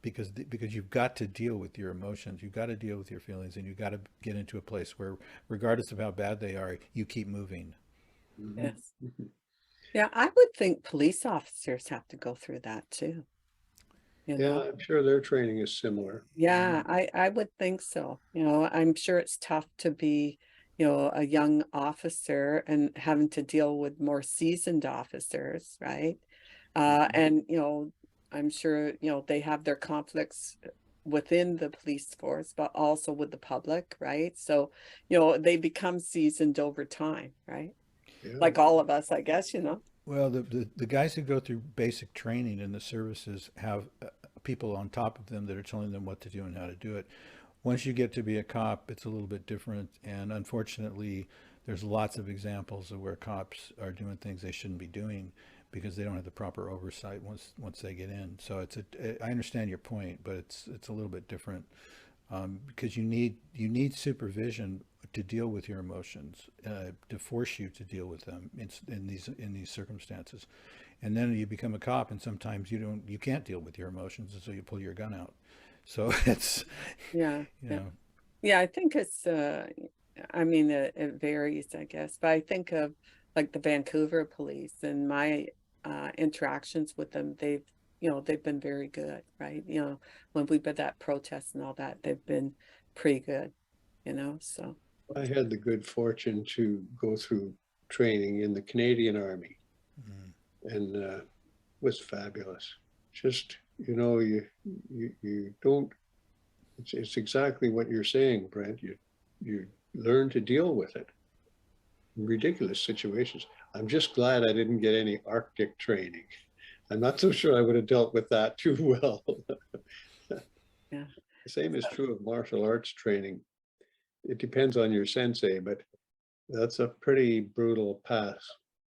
S4: because you've got to deal with your emotions, you've got to deal with your feelings, and you've got to get into a place where, regardless of how bad they are, you keep moving.
S1: Yes. Yeah, I would think police officers have to go through that too.
S3: Yeah, I'm sure their training is similar.
S1: Yeah, I would think so. I'm sure it's tough to be, a young officer and having to deal with more seasoned officers, right? And, I'm sure, they have their conflicts within the police force, but also with the public, right? So, they become seasoned over time, right?
S3: Yeah.
S1: like all of us, I guess,
S4: Well, the guys who go through basic training in the services have people on top of them that are telling them what to do and how to do it. Once you get to be a cop, it's a little bit different. And unfortunately, there's lots of examples of where cops are doing things they shouldn't be doing because they don't have the proper oversight once they get in. So I understand your point, but it's a little bit different, because you need supervision to deal with your emotions, to force you to deal with them in these circumstances. And then you become a cop, and sometimes you can't deal with your emotions, and so you pull your gun out. So it's,
S1: yeah.
S4: you
S1: Yeah.
S4: know,
S1: Yeah, I think it's I mean it varies, I guess, but I think of like the Vancouver police and my interactions with them, they've been very good, right? When we've been at protests and all that, they've been pretty good, so
S3: I had the good fortune to go through training in the Canadian Army,
S4: mm,
S3: and was fabulous. Just, you don't, it's exactly what you're saying, Brent. You learn to deal with it in ridiculous situations. I'm just glad I didn't get any Arctic training. I'm not so sure I would have dealt with that too well.
S1: yeah.
S3: The same is true of martial arts training. It depends on your sensei, but that's a pretty brutal pass.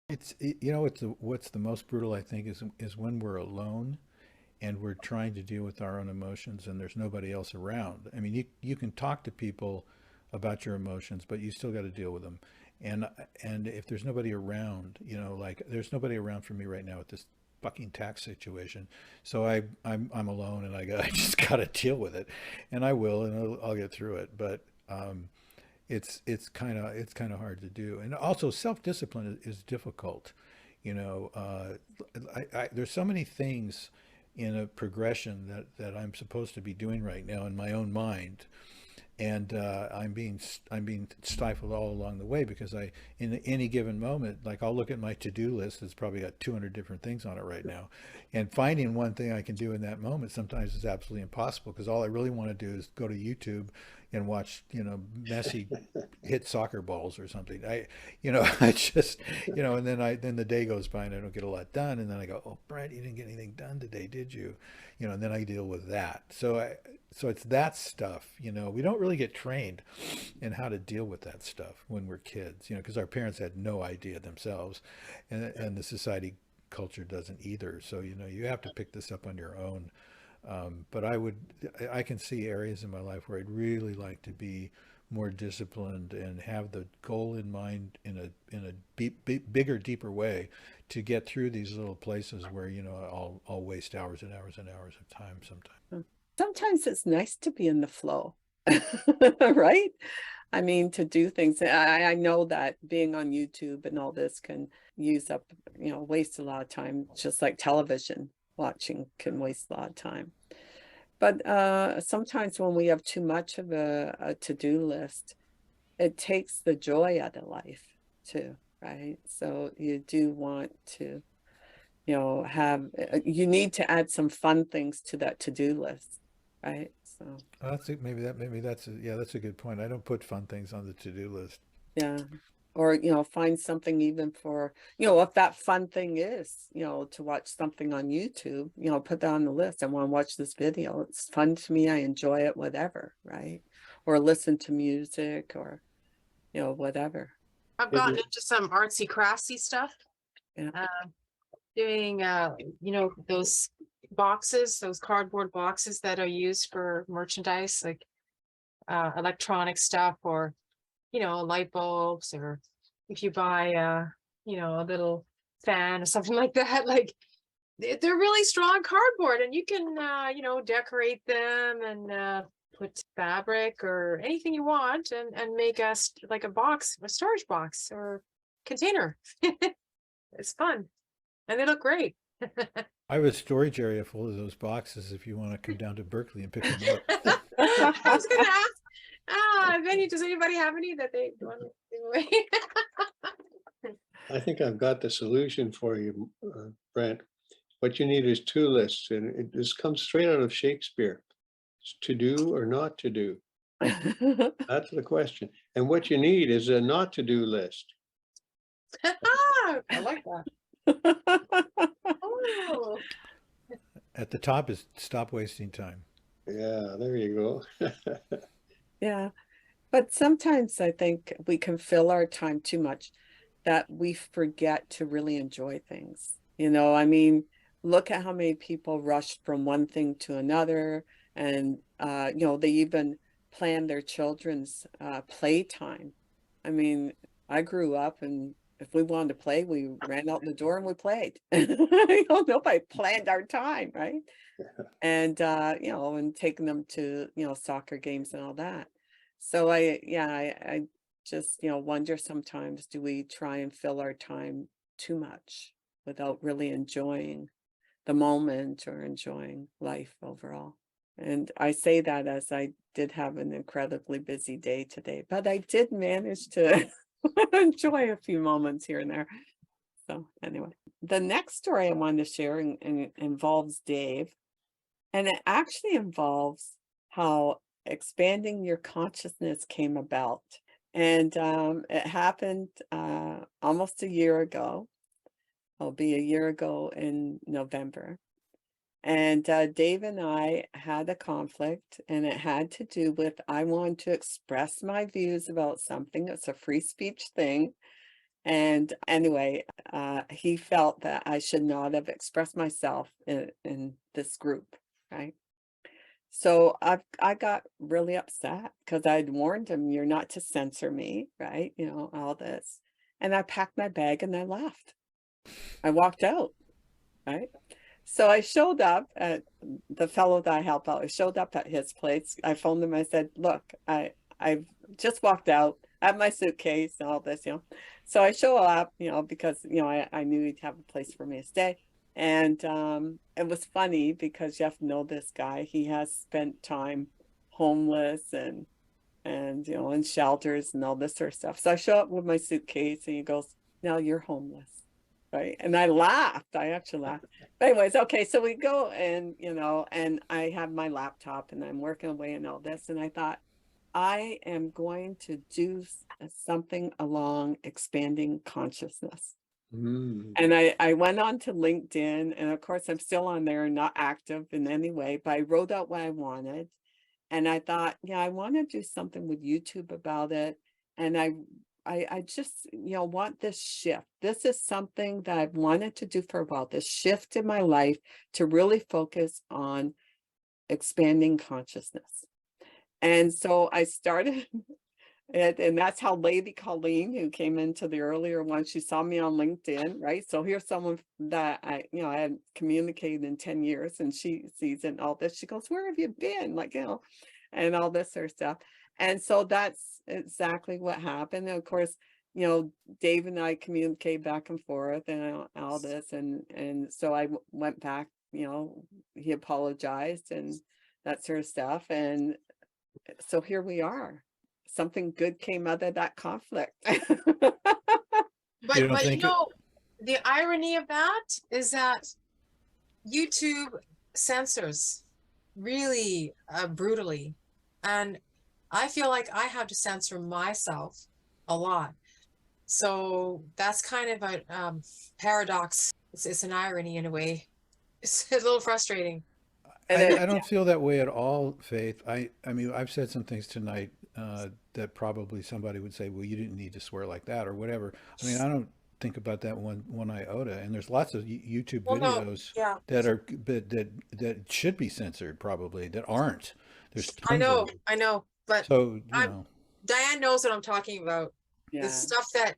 S4: what's the most brutal, I think, is when we're alone and we're trying to deal with our own emotions and there's nobody else around. I mean, you can talk to people about your emotions, but you still got to deal with them. And if there's nobody around, like there's nobody around for me right now with this fucking tax situation. So I'm alone, and I just got to deal with it, and I will, and I'll get through it. But it's kind of hard to do, and also self-discipline is difficult. There's so many things in a progression that I'm supposed to be doing right now in my own mind, and I'm being stifled all along the way because in any given moment, like I'll look at my to-do list that's probably got 200 different things on it right now, and finding one thing I can do in that moment sometimes is absolutely impossible because all I really want to do is go to YouTube and watch Messi hit soccer balls or something. I just, and then the day goes by and I don't get a lot done, and then I go, oh, Brent, you didn't get anything done today, did you? And then I deal with that. So it's that stuff. We don't really get trained in how to deal with that stuff when we're kids, because our parents had no idea themselves, and the society culture doesn't either. So you have to pick this up on your own. But I can see areas in my life where I'd really like to be more disciplined and have the goal in mind in a bigger, deeper way to get through these little places where I'll waste hours and hours and hours of time sometimes.
S1: Sometimes it's nice to be in the flow, right? I mean, to do things. I know that being on YouTube and all this can use up, waste a lot of time, just like television watching can waste a lot of time. But sometimes when we have too much of a to-do list, it takes the joy out of life too, right? So you do want to, you need to add some fun things to that to-do list, right? So
S4: That's it. Maybe that's a good point. I don't put fun things on the to-do list.
S1: yeah. Or, find something even for, if that fun thing is, to watch something on YouTube, put that on the list. I want to watch this video. It's fun to me. I enjoy it, whatever, right? Or listen to music or, whatever.
S2: I've gotten into some artsy craftsy stuff,
S1: Yeah.
S2: doing those boxes, those cardboard boxes that are used for merchandise, like electronic stuff, or light bulbs, or if you buy a little fan or something like that. Like they're really strong cardboard, and you can decorate them and put fabric or anything you want, and make like a box, a storage box or container. It's fun, and they look great.
S4: I have a storage area full of those boxes if you want to come down to Berkeley and pick them up.
S2: I was gonna ask, Vinny, does anybody have any that they want to give away?
S3: I think I've got the solution for you, Brent. What you need is two lists, and it just comes straight out of Shakespeare. It's to do or not to do. That's the question. And what you need is a not to do list.
S2: I like that. Oh,
S4: At the top is stop wasting time.
S3: Yeah, there you go.
S1: Yeah. But sometimes I think we can fill our time too much that we forget to really enjoy things. I mean, look at how many people rush from one thing to another, and they even plan their children's playtime. I mean, I grew up, and if we wanted to play, we ran out the door and we played. Nobody planned our time, right? And and taking them to soccer games and all that. So I just wonder sometimes, do we try and fill our time too much without really enjoying the moment or enjoying life overall? And I say that as I did have an incredibly busy day today, but I did manage to enjoy a few moments here and there. So anyway, the next story I wanted to share involves Dave, and it actually involves how expanding your consciousness came about. And it happened almost a year ago. It'll be a year ago in November. And Dave and I had a conflict, and it had to do with I wanted to express my views about something. It's a free speech thing. And anyway, he felt that I should not have expressed myself in this group, right? So I got really upset because I'd warned him, you're not to censor me, right? All this. And I packed my bag and I left. I walked out, right? So I showed up at the fellow that I help out. I showed up at his place. I phoned him. I said, look, I've just walked out. I have my suitcase and all this, So I show up, because, I knew he'd have a place for me to stay. And it was funny because you have to know this guy. He has spent time homeless and in shelters and all this sort of stuff. So I show up with my suitcase and he goes, now you're homeless. Right. And I laughed. I actually laughed. But anyways, okay, so we go and and I have my laptop and I'm working away and all this. And I thought, I am going to do something along expanding consciousness.
S3: Mm.
S1: And I went on to LinkedIn, and of course I'm still on there, not active in any way, but I wrote out what I wanted. And I thought, yeah, I want to do something with YouTube about it. And I just, want this shift. This is something that I've wanted to do for a while, this shift in my life to really focus on expanding consciousness. And so I started and that's how Lady Colleen, who came into the earlier one, she saw me on LinkedIn, right? So here's someone that I hadn't communicated in 10 years, and she sees it and all this. She goes, where have you been? Like, and all this sort of stuff. And so that's exactly what happened. And of course, Dave and I communicate back and forth and all this. And so I went back, he apologized and that sort of stuff. And so here we are. Something good came out of that conflict.
S4: You don't
S2: But
S4: think
S2: the irony of that is that YouTube censors really brutally, and I feel like I have to censor myself a lot. So that's kind of a paradox. It's an irony in a way. It's a little frustrating.
S1: And
S4: I don't feel that way at all, Faith. I mean, I've said some things tonight that probably somebody would say, well, you didn't need to swear like that or whatever. I mean, I don't think about that one iota. And there's lots of YouTube
S2: Well, no,
S4: videos
S2: yeah,
S4: that are that should be censored, probably, that aren't. There's
S2: I
S4: tons of
S2: know,
S4: them.
S2: I know, but
S4: So,
S2: I'm Diane knows what I'm talking about. The
S1: yeah,
S2: stuff that,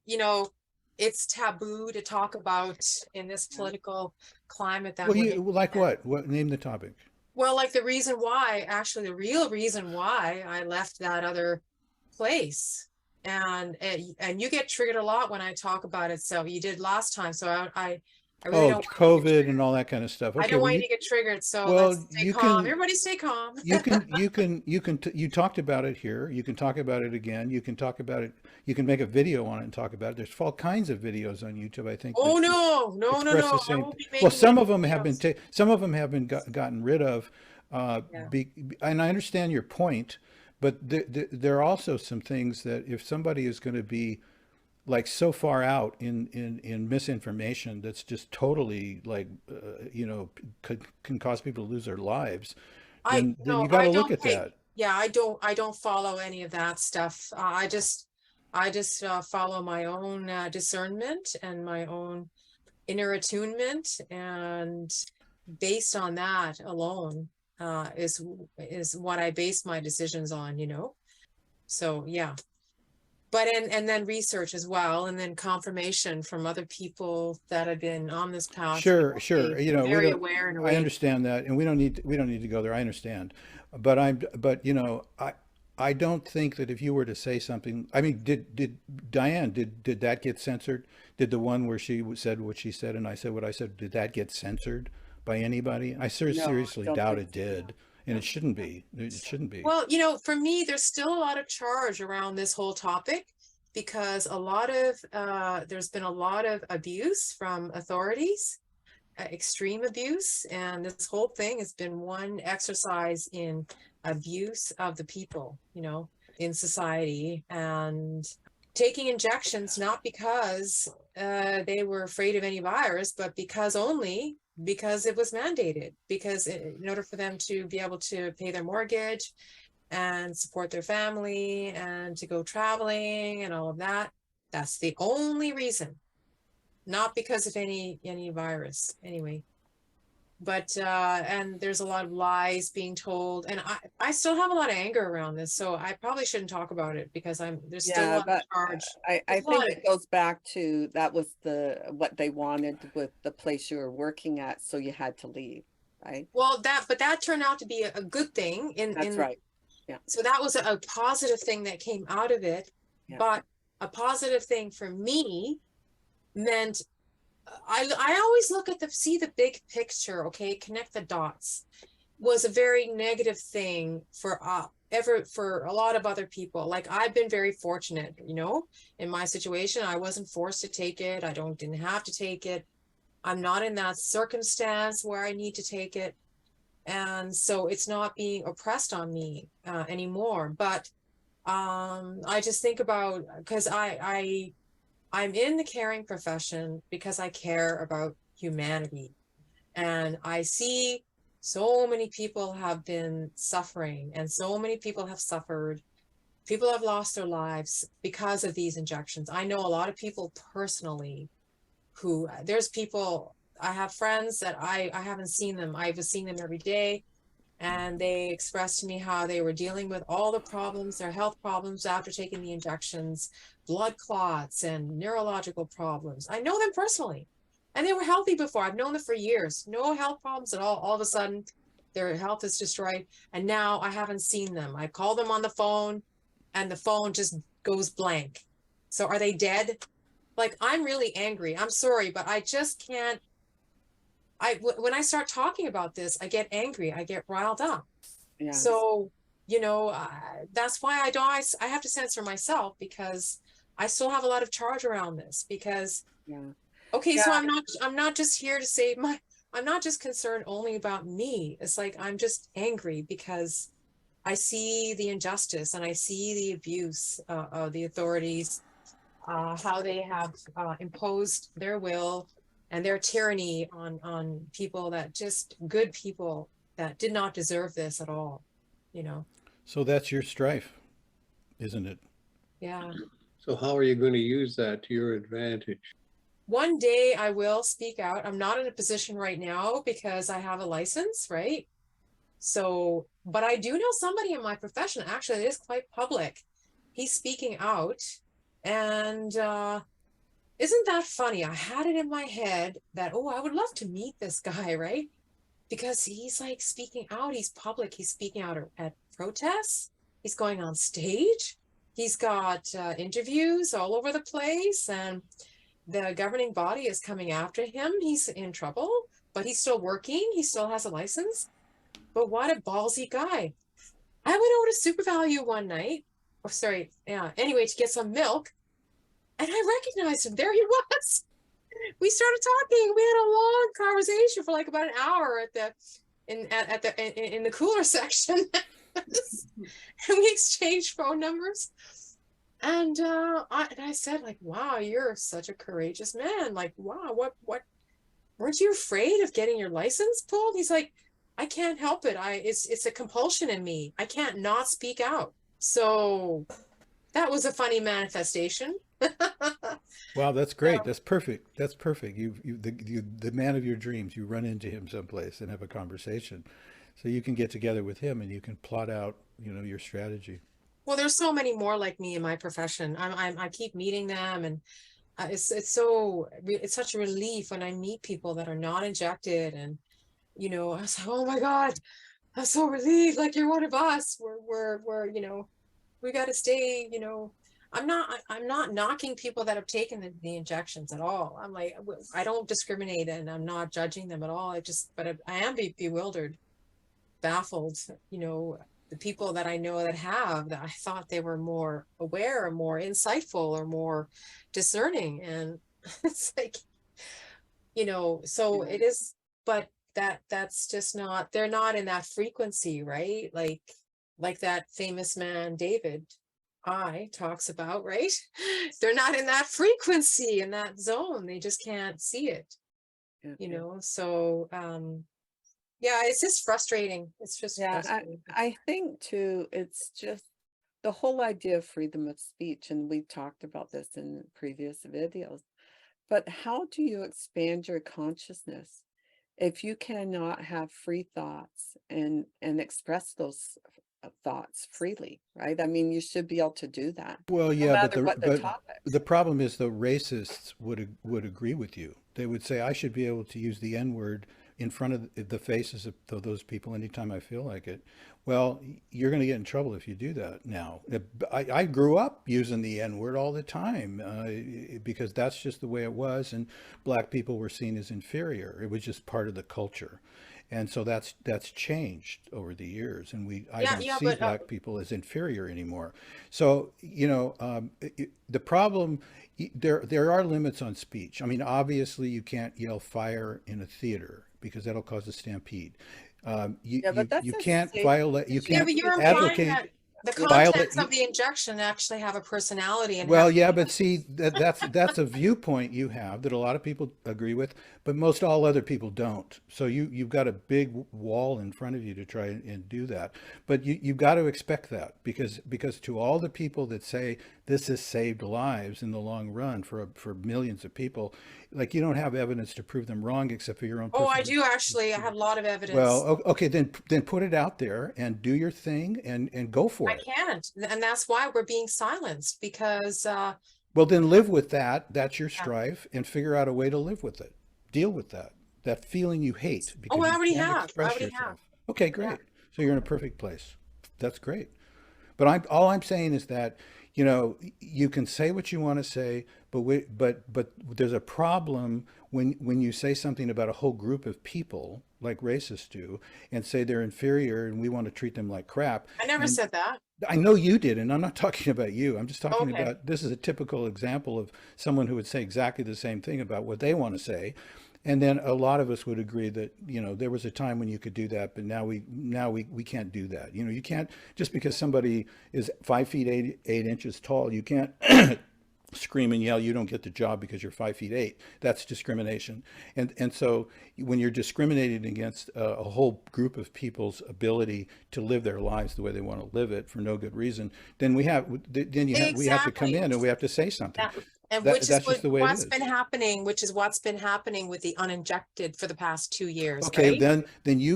S2: it's taboo to talk about in this political climate that
S4: well,
S2: we're
S4: you
S2: in.
S4: like what? What? Name the topic.
S2: Well, like the reason why, actually, the real reason why I left that other place. And you get triggered a lot when I talk about it. So you did last time. So I really
S4: Oh,
S2: don't want you to get
S4: COVID
S2: triggered.
S4: and all that kind of stuff.
S2: I
S4: Okay,
S2: don't
S4: well,
S2: want you to get triggered. So let's
S4: well,
S2: stay
S4: you
S2: calm.
S4: can.
S2: Everybody stay calm.
S4: You talked about it here. You can talk about it again. You can talk about it. You can make a video on it and talk about it. There's all kinds of videos on YouTube, I think,
S2: Oh,
S4: that
S2: no, no, no,
S4: express the
S2: no. I
S4: same
S2: won't
S4: thing.
S2: be
S4: Well,
S2: making
S4: some
S2: any
S4: of them have been
S2: videos.
S4: some of them have been gotten rid of,
S2: Yeah.
S4: and I understand your point, but there are also some things that if somebody is going to be like so far out in misinformation that's just totally like you know, can cause people to lose their lives, then
S2: no,
S4: you got
S2: I
S4: to look
S2: don't
S4: at
S2: take,
S4: that.
S2: yeah, I don't follow any of that stuff. I just follow my own discernment and my own inner attunement, and based on that alone is what I base my decisions on, you know. So yeah, but and then research as well, and then confirmation from other people that have been on this path, you
S4: Sure,
S2: know,
S4: sure. You know, we
S2: very
S4: don't.
S2: aware in a
S4: I
S2: way.
S4: understand that, and we don't need to go there. I understand, but you know, I don't think that if you were to say something, I mean, did Diane, did that get censored? Did the one where she said what she said and I said what I said, did that get censored by anybody? I
S1: No, I
S4: seriously
S1: don't
S4: doubt
S1: think
S4: it
S1: so.
S4: did, and
S1: No.
S4: it shouldn't be. It shouldn't be.
S2: Well, you know, for me, there's still a lot of charge around this whole topic because a lot of there's been a lot of abuse from authorities, extreme abuse, and this whole thing has been one exercise in abuse of the people, you know, in society, and taking injections not because they were afraid of any virus, but because only because it was mandated, because in order for them to be able to pay their mortgage and support their family and to go traveling and all of that. That's the only reason, not because of any virus anyway. But and there's a lot of lies being told, and I still have a lot of anger around this, so I probably shouldn't talk about it because there's still a
S1: Yeah,
S2: lot of
S1: but
S2: charge.
S1: I
S2: There's a lot
S1: think
S2: of,
S1: it goes back to that was what they wanted with the place you were working at, so you had to leave, right?
S2: well, but that turned out to be a good thing
S1: That's
S2: in
S1: right. Yeah,
S2: so that was a positive thing that came out of it.
S1: yeah,
S2: But a positive thing for me meant I always look at see the big picture, okay, connect the dots. Was a very negative thing for for a lot of other people. Like I've been very fortunate, you know, in my situation. I wasn't forced to take it. I didn't have to take it. I'm not in that circumstance where I need to take it, and so it's not being oppressed on me anymore. But I just think about, because I'm in the caring profession because I care about humanity, and I see so many people have been suffering, and so many people have suffered. People have lost their lives because of these injections. I know a lot of people personally who, there's people, I have friends that I haven't seen them. I was seeing them every day, and they expressed to me how they were dealing with all the problems, their health problems after taking the injections, blood clots and neurological problems. I know them personally, and they were healthy before. I've known them for years, no health problems at all. All of a sudden, their health is destroyed, and now I haven't seen them. I call them on the phone, and the phone just goes blank. So are they dead? Like, I'm really angry. I'm sorry, but I just can't. When I start talking about this, I get angry. I get riled up.
S1: yes,
S2: So, you know, that's why I have to censor myself, because I still have a lot of charge around this. Because,
S1: yeah,
S2: okay,
S1: yeah,
S2: so I'm not just here to say I'm not just concerned only about me. It's like I'm just angry because I see the injustice and I see the abuse of the authorities, how they have imposed their will and their tyranny on people, that just good people that did not deserve this at all, you know.
S4: So that's your strife, isn't it?
S2: Yeah,
S3: So how are you going to use that to your advantage?
S2: one day I will speak out. I'm not in a position right now because I have a license, right? So, but I do know somebody in my profession, actually, it is quite public. He's speaking out, and isn't that funny? I had it in my head that, oh, I would love to meet this guy, right? Because he's like speaking out, he's public, he's speaking out at protests, he's going on stage, he's got interviews all over the place, and the governing body is coming after him. He's in trouble, but he's still working, he still has a license. But what a ballsy guy. I went over to Super Value one night, oh, sorry, yeah, anyway, to get some milk, and I recognized him. There he was. We started talking. We had a long conversation for like about an hour in the cooler section. And we exchanged phone numbers. And I said, like, wow, you're such a courageous man. Like, wow, what weren't you afraid of getting your license pulled? He's like, I can't help it. It's a compulsion in me. I can't not speak out. So that was a funny manifestation.
S4: Wow, that's great. That's perfect. That's perfect. The man of your dreams. You run into him someplace and have a conversation, so you can get together with him and you can plot out, your strategy.
S2: Well, there's so many more like me in my profession. I keep meeting them, and it's such a relief when I meet people that are not injected, and I was like, oh my God, I'm so relieved. Like you're one of us. We're we got to stay. I'm not knocking people that have taken the injections at all. I'm like, I don't discriminate, and I'm not judging them at all. But I am bewildered, baffled. The people that I know that have, that I thought they were more aware, or more insightful, or more discerning, and it's like, so
S1: Yeah.
S2: it is, but that's just not, they're not in that frequency, right? Like that famous man David I talks about, right? They're not in that frequency, in that zone. They just can't see it,
S1: Yeah. Yeah.
S2: so yeah, it's just frustrating. It's just
S1: Yeah,
S2: frustrating.
S1: I think too, it's just the whole idea of freedom of speech, and we've talked about this in previous videos. But how do you expand your consciousness if you cannot have free thoughts and express those thoughts freely, right? I mean, you should be able to do that,
S4: Well,
S1: no
S4: yeah, but
S1: matter
S4: the
S1: what the
S4: but the
S1: topics.
S4: problem is the racists would agree with you. They would say I should be able to use the N word in front of the faces of those people anytime I feel like it. Well, you're going to get in trouble if you do that now. I grew up using the N word all the time because that's just the way it was, and black people were seen as inferior. It was just part of the culture. And so that's changed over the years, and I
S2: Yeah,
S4: don't
S2: yeah,
S4: see
S2: but
S4: black people as inferior anymore. So the problem, there are limits on speech. I mean, obviously, you can't yell fire in a theater because that'll cause a stampede.
S1: Yeah, but that's
S4: You
S1: a
S4: can't
S1: safe
S4: violate. You
S2: yeah,
S4: can't
S2: but you're
S1: situation.
S2: implying
S4: advocate
S2: that the
S1: Yeah.
S4: violate.
S2: contents of the injection actually have a personality and
S4: Well,
S2: have
S4: yeah, but see, that's a viewpoint you have that a lot of people agree with, but most all other people don't. So you've got a big wall in front of you to try and do that. But you've got to expect that because to all the people that say this has saved lives in the long run for millions of people, like you don't have evidence to prove them wrong except for your own
S2: Oh, I
S4: personal
S2: do actually. I have
S4: experience.
S2: a lot of
S4: Well,
S2: evidence.
S4: okay, then put it out there and do your thing and go for
S2: I
S4: it.
S2: can't. And that's why we're being silenced, because
S4: Well, then live with that. That's your
S2: yeah.
S4: strife, and figure out a way to live with it. Deal with that feeling you hate
S2: Oh,
S4: because you can't
S2: I
S4: express
S2: already have.
S4: yourself. Okay,
S2: Yeah.
S4: great. So you're in a perfect place. That's great. But all I'm saying is that, you can say what you want to say, but there's a problem when you say something about a whole group of people like racists do and say they're inferior and we want to treat them like crap.
S2: I never
S4: And
S2: said that.
S4: I know you did, and I'm not talking about you. I'm just talking
S2: Okay.
S4: about this is a typical example of someone who would say exactly the same thing about what they want to say. And then a lot of us would agree that, there was a time when you could do that, but now we can't do that. You can't just because somebody is 5 feet 8 inches tall, you can't scream and yell, you don't get the job because you're 5 feet 8. That's discrimination. And so when you're discriminating against a whole group of people's ability to live their lives the way they want to live it for no good reason, then we have to come
S2: Exactly.
S4: in and we have to say something.
S2: Yeah. And
S4: That's just the way it is.
S2: which is what's been happening with the uninjected for the past 2 years,
S4: Okay,
S2: right?
S4: then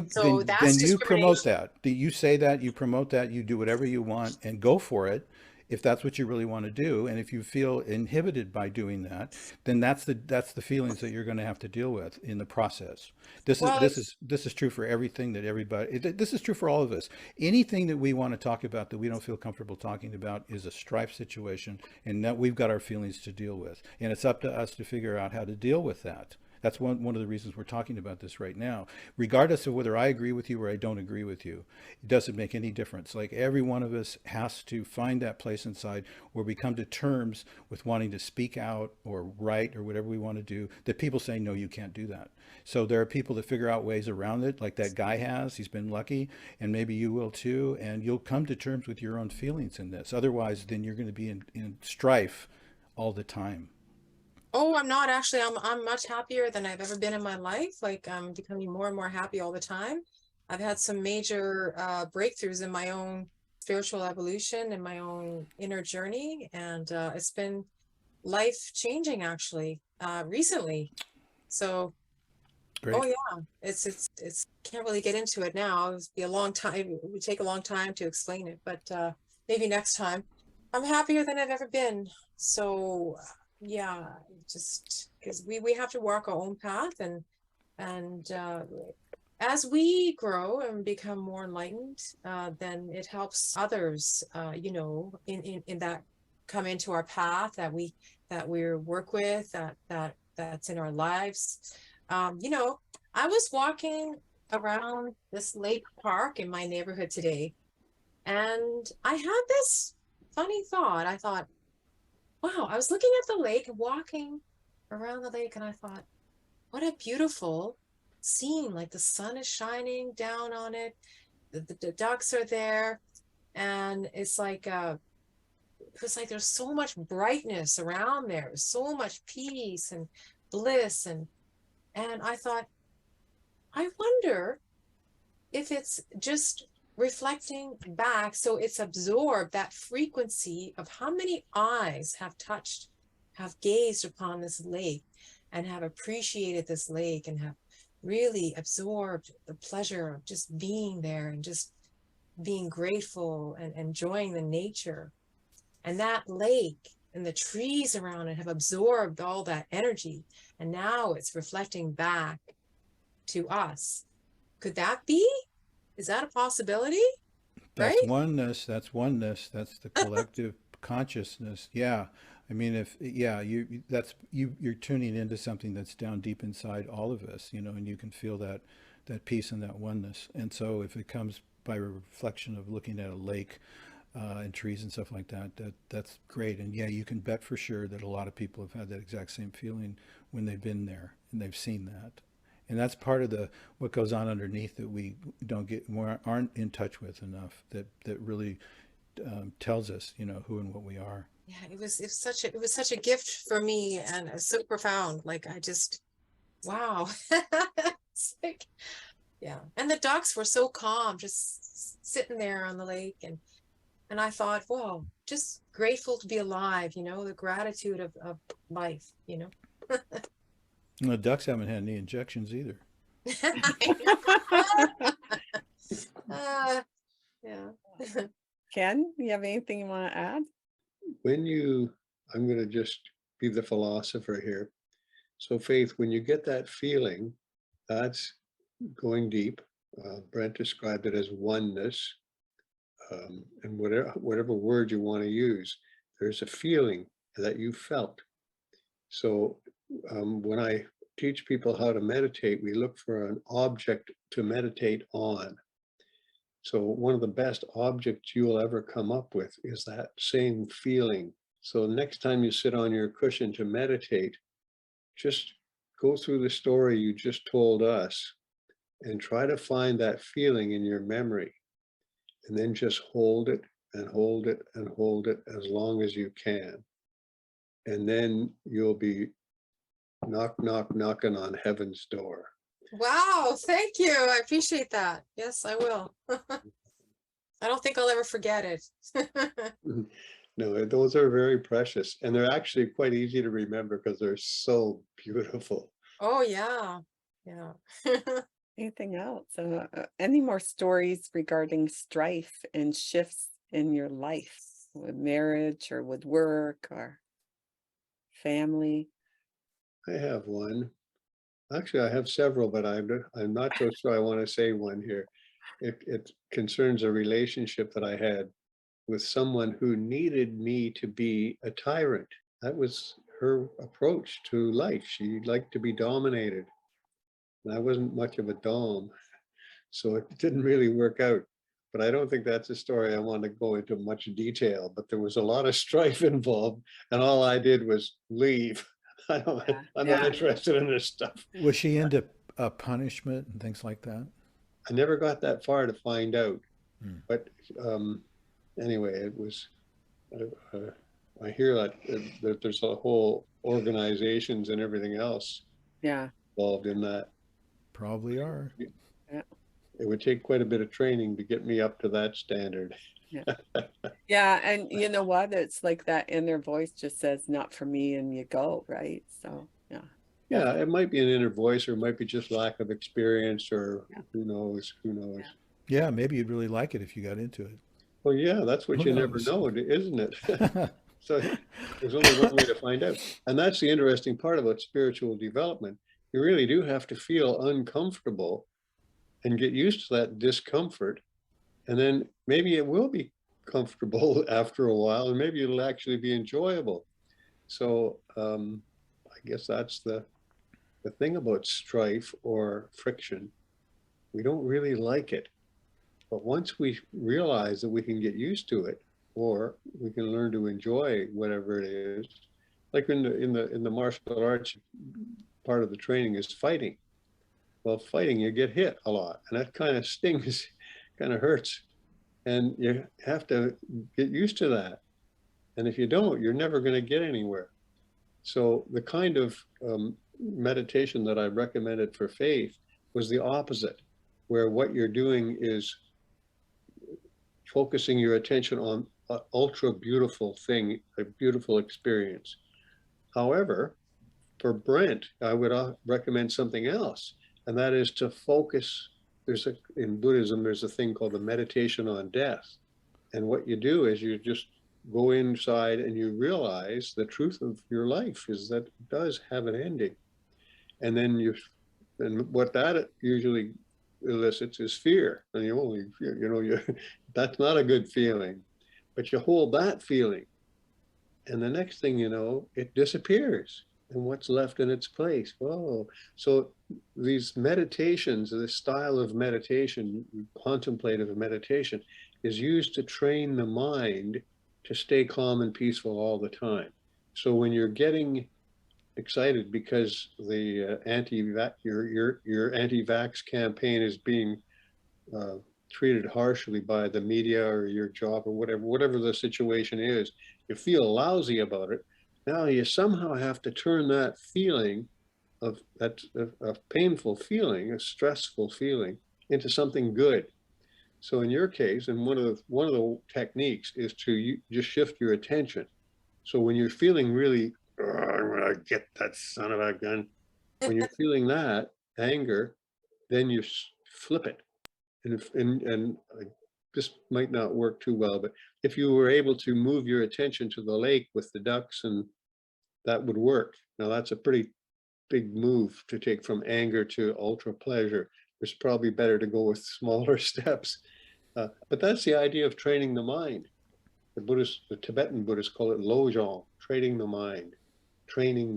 S2: So that's
S4: you promote
S2: discrimination.
S4: that. You say that, you promote that, you do whatever you want and go for it if that's what you really want to do. And if you feel inhibited by doing that, then that's the feelings that you're going to have to deal with in the process.
S2: Well,
S4: This is true for everything that everybody. This is true for all of us. Anything that we want to talk about that we don't feel comfortable talking about is a strife situation, and that we've got our feelings to deal with, and it's up to us to figure out how to deal with that. That's one of the reasons we're talking about this right now. Regardless of whether I agree with you or I don't agree with you, it doesn't make any difference. Like every one of us has to find that place inside where we come to terms with wanting to speak out or write or whatever we want to do, that people say, no, you can't do that. So there are people that figure out ways around it, like that guy has. He's been lucky, and maybe you will too. And you'll come to terms with your own feelings in this. Otherwise, then you're going to be in strife all the time.
S2: Oh, I'm not actually. I'm much happier than I've ever been in my life. Like I'm becoming more and more happy all the time. I've had some major breakthroughs in my own spiritual evolution and my own inner journey, and it's been life changing actually recently. So, oh
S4: Great.
S2: yeah, it's can't really get into it now. It would be a long time. It would take a long time to explain it, but maybe next time. I'm happier than I've ever been. So yeah, just because we have to walk our own path, and as we grow and become more enlightened, then it helps others, in that come into our path that we work with, that's in our lives. I was walking around this lake park in my neighborhood today, and I had this funny thought. I thought, wow, I was looking at the lake and walking around the lake, and I thought, what a beautiful scene. Like the sun is shining down on it, the ducks are there, and it was like there's so much brightness around there, so much peace and bliss, and I thought, I wonder if it's just reflecting back, so it's absorbed that frequency of how many eyes have touched, have gazed upon this lake, and have appreciated this lake, and have really absorbed the pleasure of just being there and just being grateful and enjoying the nature. And that lake and the trees around it have absorbed all that energy, and now it's reflecting back to us. Could that be? Is that a possibility?
S4: That's
S2: Right?
S4: oneness. That's oneness. That's the collective consciousness. Yeah. I mean, if yeah, you're tuning into something that's down deep inside all of us, and you can feel that peace and that oneness. And so if it comes by a reflection of looking at a lake and trees and stuff like that, that's great. And yeah, you can bet for sure that a lot of people have had that exact same feeling when they've been there and they've seen that. And that's part of what goes on underneath that we aren't in touch with enough, that really tells us, who and what we are.
S2: Yeah, it was such a gift for me, and so profound. Like I just, wow. It's like, yeah. And the ducks were so calm, just sitting there on the lake, and I thought, well, just grateful to be alive, the gratitude of life.
S4: And the ducks haven't had any injections either.
S2: uh, yeah.
S1: Ken, you have anything you want to add?
S3: I'm going to just be the philosopher here. So Faith, when you get that feeling, that's going deep. Brent described it as oneness. And whatever word you want to use, there's a feeling that you felt. So when I teach people how to meditate, we look for an object to meditate on. So one of the best objects you'll ever come up with is that same feeling. So next time you sit on your cushion to meditate, just go through the story you just told us and try to find that feeling in your memory. And then just hold it and hold it and hold it as long as you can. And then you'll be knocking on heaven's door.
S2: Wow, thank you. I appreciate that. Yes, I will. I don't think I'll ever forget it.
S3: No, those are very precious, and they're actually quite easy to remember because they're so beautiful.
S2: Oh yeah. Yeah.
S1: Anything else? Any more stories regarding strife and shifts in your life with marriage or with work or family?
S3: I have one. Actually, I have several, but I'm not so sure I want to say one here. It concerns a relationship that I had with someone who needed me to be a tyrant. That was her approach to life. She liked to be dominated. And I wasn't much of a dom, so it didn't really work out. But I don't think that's a story I want to go into much detail. But there was a lot of strife involved, and all I did was leave.
S1: Yeah,
S3: I'm not
S1: yeah,
S3: interested in this stuff.
S4: Was she into punishment and things like that?
S3: I never got that far to find out.
S4: Hmm.
S3: But anyway, it was. Uh, I hear that there's a whole organizations and everything else
S1: yeah,
S3: involved in that.
S4: Probably are.
S1: yeah,
S3: It would take quite a bit of training to get me up to that standard.
S1: yeah. Yeah, and you know what? It's like that inner voice just says, not for me, and you go, right? So, yeah,
S3: Yeah,
S1: definitely.
S3: it might be an inner voice, or it might be just lack of experience, or
S1: Yeah,
S3: who knows, who knows.
S1: yeah.
S4: Yeah, maybe you'd really like it if you got into it.
S3: Well, yeah, that's what
S4: Who
S3: you never
S4: knows?
S3: know, isn't it? So there's only one way to find out. And that's the interesting part about spiritual development. You really do have to feel uncomfortable and get used to that discomfort. And then maybe it will be comfortable after a while, and maybe it'll actually be enjoyable. So I guess that's the thing about strife or friction. We don't really like it. But once we realize that we can get used to it, or we can learn to enjoy whatever it is, like in the martial arts, part of the training is fighting. Well, fighting, you get hit a lot, and that kind of stings, kind of hurts, and you have to get used to that. And if you don't, you're never going to get anywhere. So the kind of meditation that I recommended for faith was the opposite, where what you're doing is focusing your attention on an ultra beautiful thing, a beautiful experience. However, for Brent, I would recommend something else, and that is to focus. In Buddhism, there's a thing called the meditation on death. And what you do is you just go inside and you realize the truth of your life is that it does have an ending. And then and what that usually elicits is fear. And that's not a good feeling, but you hold that feeling. And the next thing you know, it disappears. And what's left in its place? Whoa. So these meditations, this style of meditation, contemplative meditation, is used to train the mind to stay calm and peaceful all the time. So when you're getting excited because the your anti-vax campaign is being treated harshly by the media or your job or whatever the situation is, you feel lousy about it. Now you somehow have to turn that feeling of that a painful feeling, a stressful feeling, into something good. So in your case, and one of the techniques is to just shift your attention. So when you're feeling really, "Oh, I'm gonna get that son of a gun," when you're feeling that anger, then you flip it. And this might not work too well, but if you were able to move your attention to the lake with the ducks, and that would work. Now that's a pretty big move to take from anger to ultra pleasure. It's probably better to go with smaller steps. But that's the idea of training the mind. The Tibetan Buddhists call it lojong, training the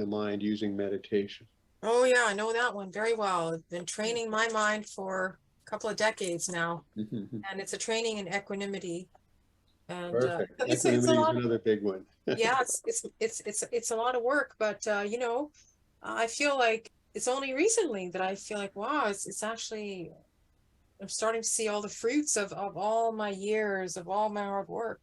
S3: mind using meditation.
S2: Oh yeah, I know that one very well. I've been training my mind for a couple of decades now, and it's a training in equanimity. And
S3: Perfect.
S2: it's a
S3: Equanimity is
S2: lot.
S3: another big one.
S2: Yeah, it's a lot of work, but I feel like it's only recently that I feel like, wow, it's actually, I'm starting to see all the fruits of all my years of all my hard work.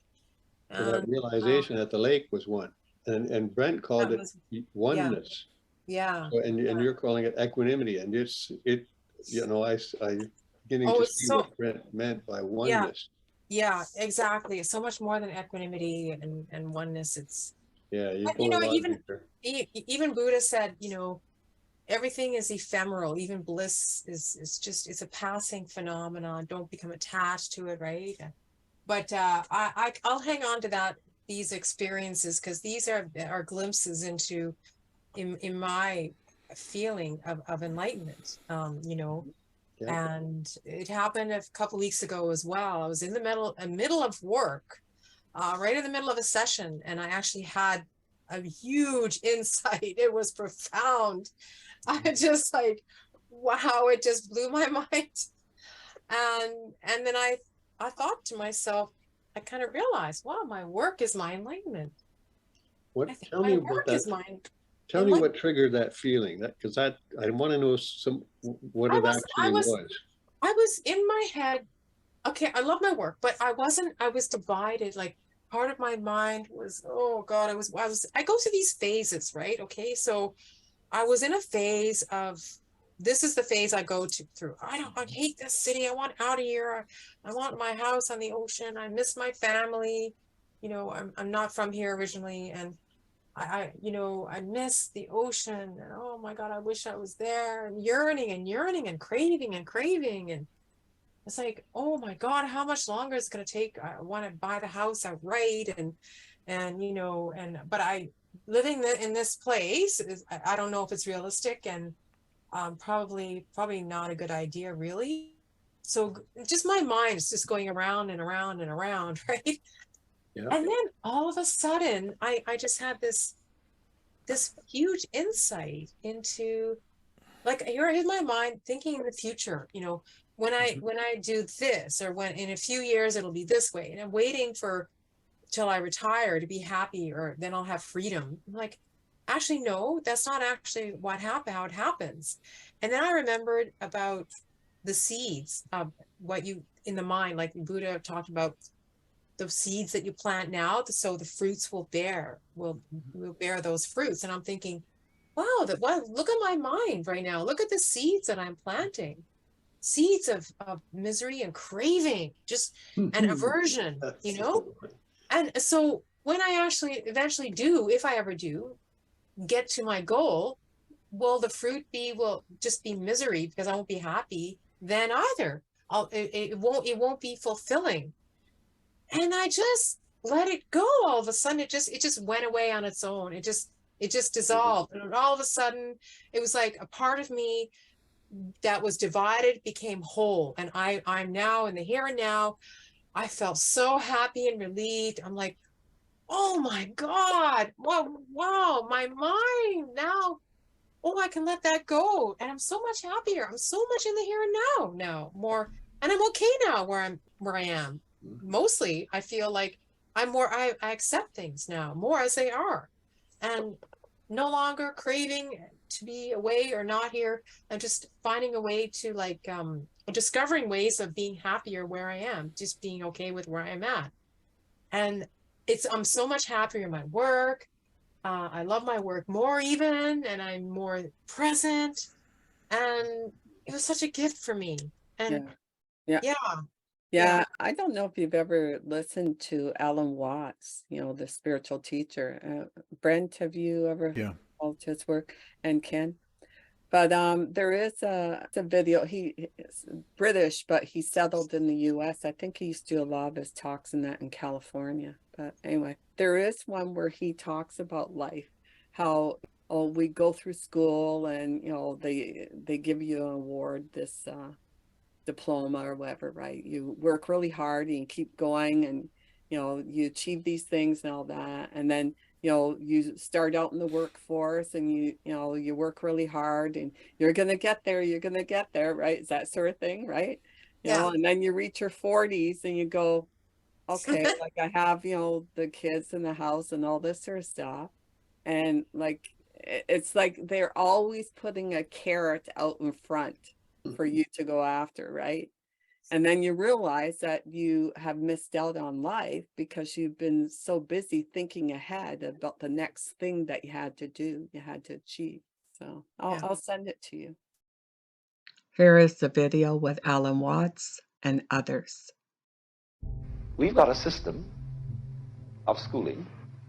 S3: So that
S2: And
S3: realization at the lake was one, and Brent called
S2: that
S3: it
S2: was, yeah,
S3: oneness.
S2: yeah,
S3: So, and
S2: yeah.
S3: you're calling it equanimity, and I beginning
S2: Oh,
S3: to
S2: it's
S3: see
S2: so,
S3: what Brent meant by
S2: yeah,
S3: oneness.
S2: yeah, exactly. It's so much more than equanimity and oneness. It's,
S3: Yeah, you
S2: but,
S3: go a lot
S2: even
S3: deeper.
S2: even Buddha said, everything is ephemeral. Even bliss is just, it's a passing phenomenon. Don't become attached to it, right? But I'll hang on to these experiences, because these are glimpses into in my feeling of enlightenment.
S3: Yeah.
S2: And it happened a couple weeks ago as well. I was in the middle of work, right in the middle of a session, and I actually had a huge insight. It was profound. I just like, wow, it just blew my mind. And then I thought to myself, I kind of realized, wow, my work is my enlightenment.
S3: What?
S2: I think
S3: Tell
S2: my
S3: me about
S2: work
S3: that.
S2: is mine.
S3: Tell me what triggered that feeling. That because I want to know what
S2: I
S3: it
S2: was, I
S3: actually
S2: was,
S3: was.
S2: I was in my head. Okay, I love my work, but I was divided. Like part of my mind was, oh God, I go through these phases, right? Okay, so I was in a phase of, this is the phase I go through. I hate this city. I want out of here. I want my house on the ocean. I miss my family. You know, I'm not from here originally, and I miss the ocean, and oh my God, I wish I was there, and yearning and craving and craving. And it's like, oh my God, how much longer is it going to take? I want to buy the house outright, but I living in this place is, I don't know if it's realistic, and probably not a good idea, really. So just my mind is just going around and around and around, right?
S3: Yeah.
S2: And then all of a sudden, I just had this huge insight into, like, you're in my mind thinking in the future, when I do this, or when in a few years it'll be this way, and I'm waiting for till I retire to be happy, or then I'll have freedom. I'm like, actually, no, that's not actually how it happens. And then I remembered about the seeds of what you in the mind, like Buddha talked about the seeds that you plant now, so the fruits will bear those fruits. And I'm thinking, wow, look at my mind right now. Look at the seeds that I'm planting. Seeds of misery and craving, just and aversion, And so when I actually eventually do, if I ever do get to my goal, will the fruit will just be misery because I won't be happy then either. It won't be fulfilling. And I just let it go. All of a sudden, it just went away on its own. It just dissolved. And all of a sudden, it was like a part of me that was divided became whole. And I'm now in the here and now. I felt so happy and relieved. I'm like, oh my God, wow, my mind now. Oh, I can let that go. And I'm so much happier. I'm so much in the here and now more. And I'm okay now where I am. Mostly, I feel like I accept things now more as they are, and no longer craving to be away or not here. I'm just finding a way to discovering ways of being happier where I am, just being okay with where I'm at. And I'm so much happier in my work. I love my work more even, and I'm more present. And it was such a gift for me. And
S1: Yeah.
S2: yeah.
S1: Yeah, I don't know if you've ever listened to Alan Watts, the spiritual teacher. Brent, have you ever
S4: Yeah.
S1: followed his work? And Ken? But there is a video. He is British, but he settled in the US. I think he used to do a lot of his talks in California. But anyway, there is one where he talks about life, how we go through school, and they give you an award, this diploma or whatever, right? You work really hard and you keep going, and you achieve these things and all that, and then you start out in the workforce, and you work really hard, and you're gonna get there, right? It's that sort of thing, right? And then you reach your 40s and you go, okay, like I have the kids in the house and all this sort of stuff, and like it's like they're always putting a carrot out in front for you to go after, right? And then you realize that you have missed out on life because you've been so busy thinking ahead about the next thing that you had to do, you had to achieve. So I'll send it to you.
S5: Here is the video with Alan Watts and others.
S6: We've got a system of schooling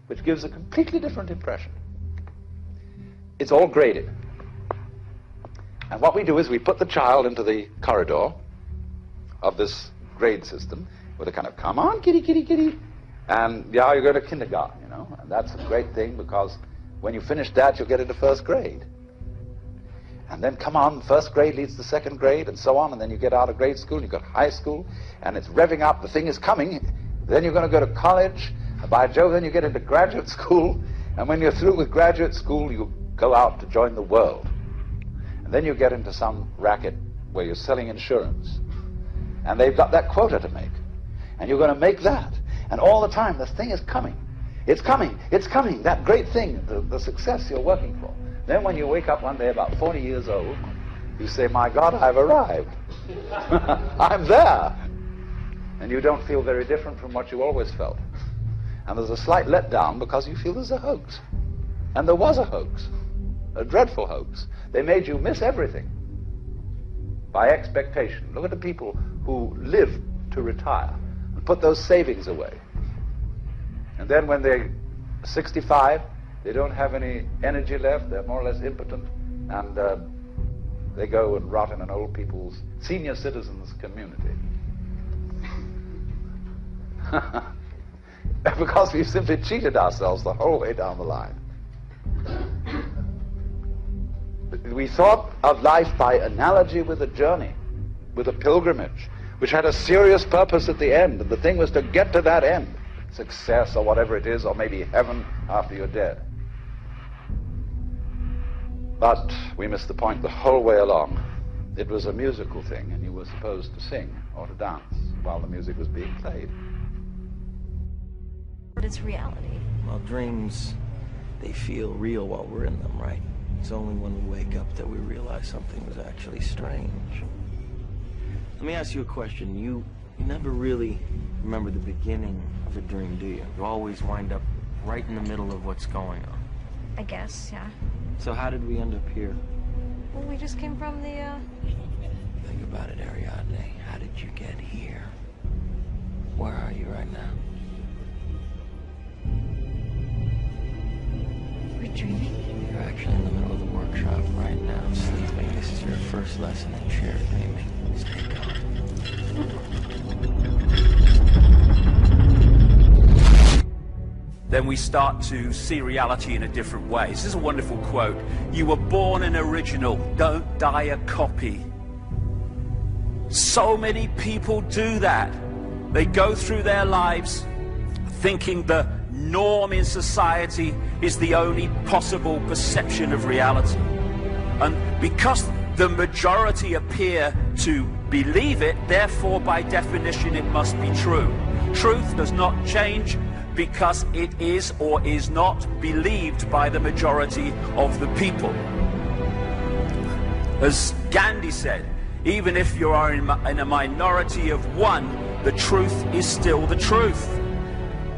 S6: which gives a completely different impression. It's all graded. And what we do is we put the child into the corridor of this grade system with a kind of, come on, kitty, kitty, kitty. And yeah, you go to kindergarten, and that's a great thing, because when you finish that, you'll get into first grade. And then, come on, first grade leads to second grade, and so on, and then you get out of grade school, and you've got high school, and it's revving up, the thing is coming. Then you're going to go to college, and by Jove, then you get into graduate school, And when you're through with graduate school, you go out to join the world. And then you get into some racket where you're selling insurance. And they've got that quota to make. And you're going to make that. And all the time, this thing is coming. It's coming. It's coming. That great thing, the success you're working for. Then when you wake up one day about 40 years old, you say, my God, I've arrived. I'm there. And you don't feel very different from what you always felt. And there's a slight letdown because you feel there's a hoax. And there was a hoax. A dreadful hoax. They made you miss everything by expectation. Look at the people who live to retire and put those savings away. And then when they're 65, they don't have any energy left, they're more or less impotent, and they go and rot in an old people's, senior citizens community. Because we've simply cheated ourselves the whole way down the line. We thought of life by analogy with a journey, with a pilgrimage, which had a serious purpose at the end, and the thing was to get to that end, success or whatever it is, or maybe heaven after you're dead. But we missed the point the whole way along. It was a musical thing, and you were supposed to sing or to dance while the music was being played.
S7: What is reality?
S8: Well, dreams, they feel real while we're in them, right? It's only when we wake up that we realize something was actually strange. Let me ask you a question. You never really remember the beginning of a dream, do you? You always wind up right in the middle of what's going on.
S7: I guess, yeah.
S8: So how did we end up here?
S7: Well, we just came from the,
S8: Think about it, Ariadne. How did you get here? Where are you right now?
S7: we're dreaming.
S8: You're actually in the middle of the workshop right now, sleeping. This is your first lesson in chair dreaming. Stay calm.
S9: Then we start to see reality in a different way. This is a wonderful quote. You were born an original, don't die a copy. So many people do that. They go through their lives thinking the norm in society is the only possible perception of reality. And because the majority appear to believe it, therefore by definition it must be true. Truth does not change because it is or is not believed by the majority of the people. As Gandhi said, even if you are in a minority of one, the truth is still the truth.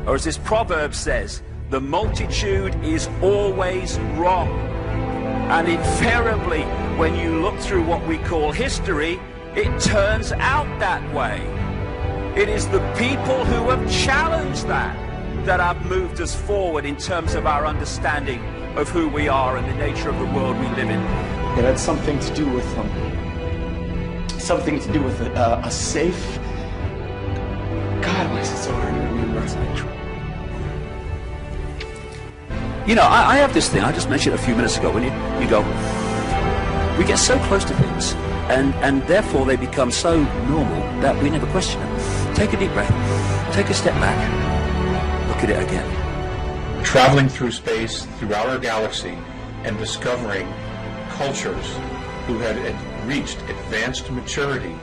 S9: Or as this proverb says, the multitude is always wrong. And invariably, when you look through what we call history, it turns out that way. It is the people who have challenged that have moved us forward in terms of our understanding of who we are and the nature of the world we live in.
S10: It had something to do with a safe. God, why is it so hard to remember?
S9: You know, I have this thing, I just mentioned a few minutes ago, when you go, we get so close to things, and therefore they become so normal that we never question them. Take a deep breath, take a step back, look at it again.
S11: Traveling through space, throughout our galaxy, and discovering cultures who had reached advanced maturity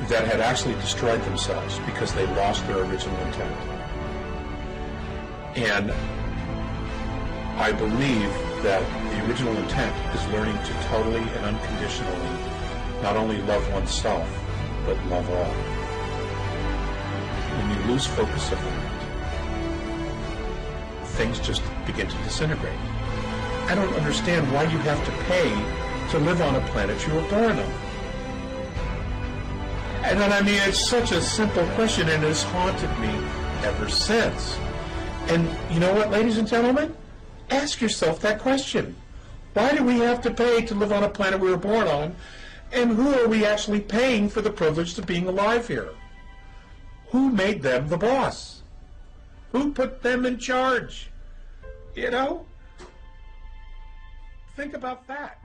S11: that had actually destroyed themselves because they lost their original intent. And I believe that the original intent is learning to totally and unconditionally not only love oneself, but love all. When you lose focus of that, things just begin to disintegrate. I don't understand why you have to pay to live on a planet you were born on. And then, I mean, it's such a simple question, and it's haunted me ever since. And you know what, ladies and gentlemen? Ask yourself that question. Why do we have to pay to live on a planet we were born on? And who are we actually paying for the privilege of being alive here? Who made them the boss? Who put them in charge? You know? Think about that.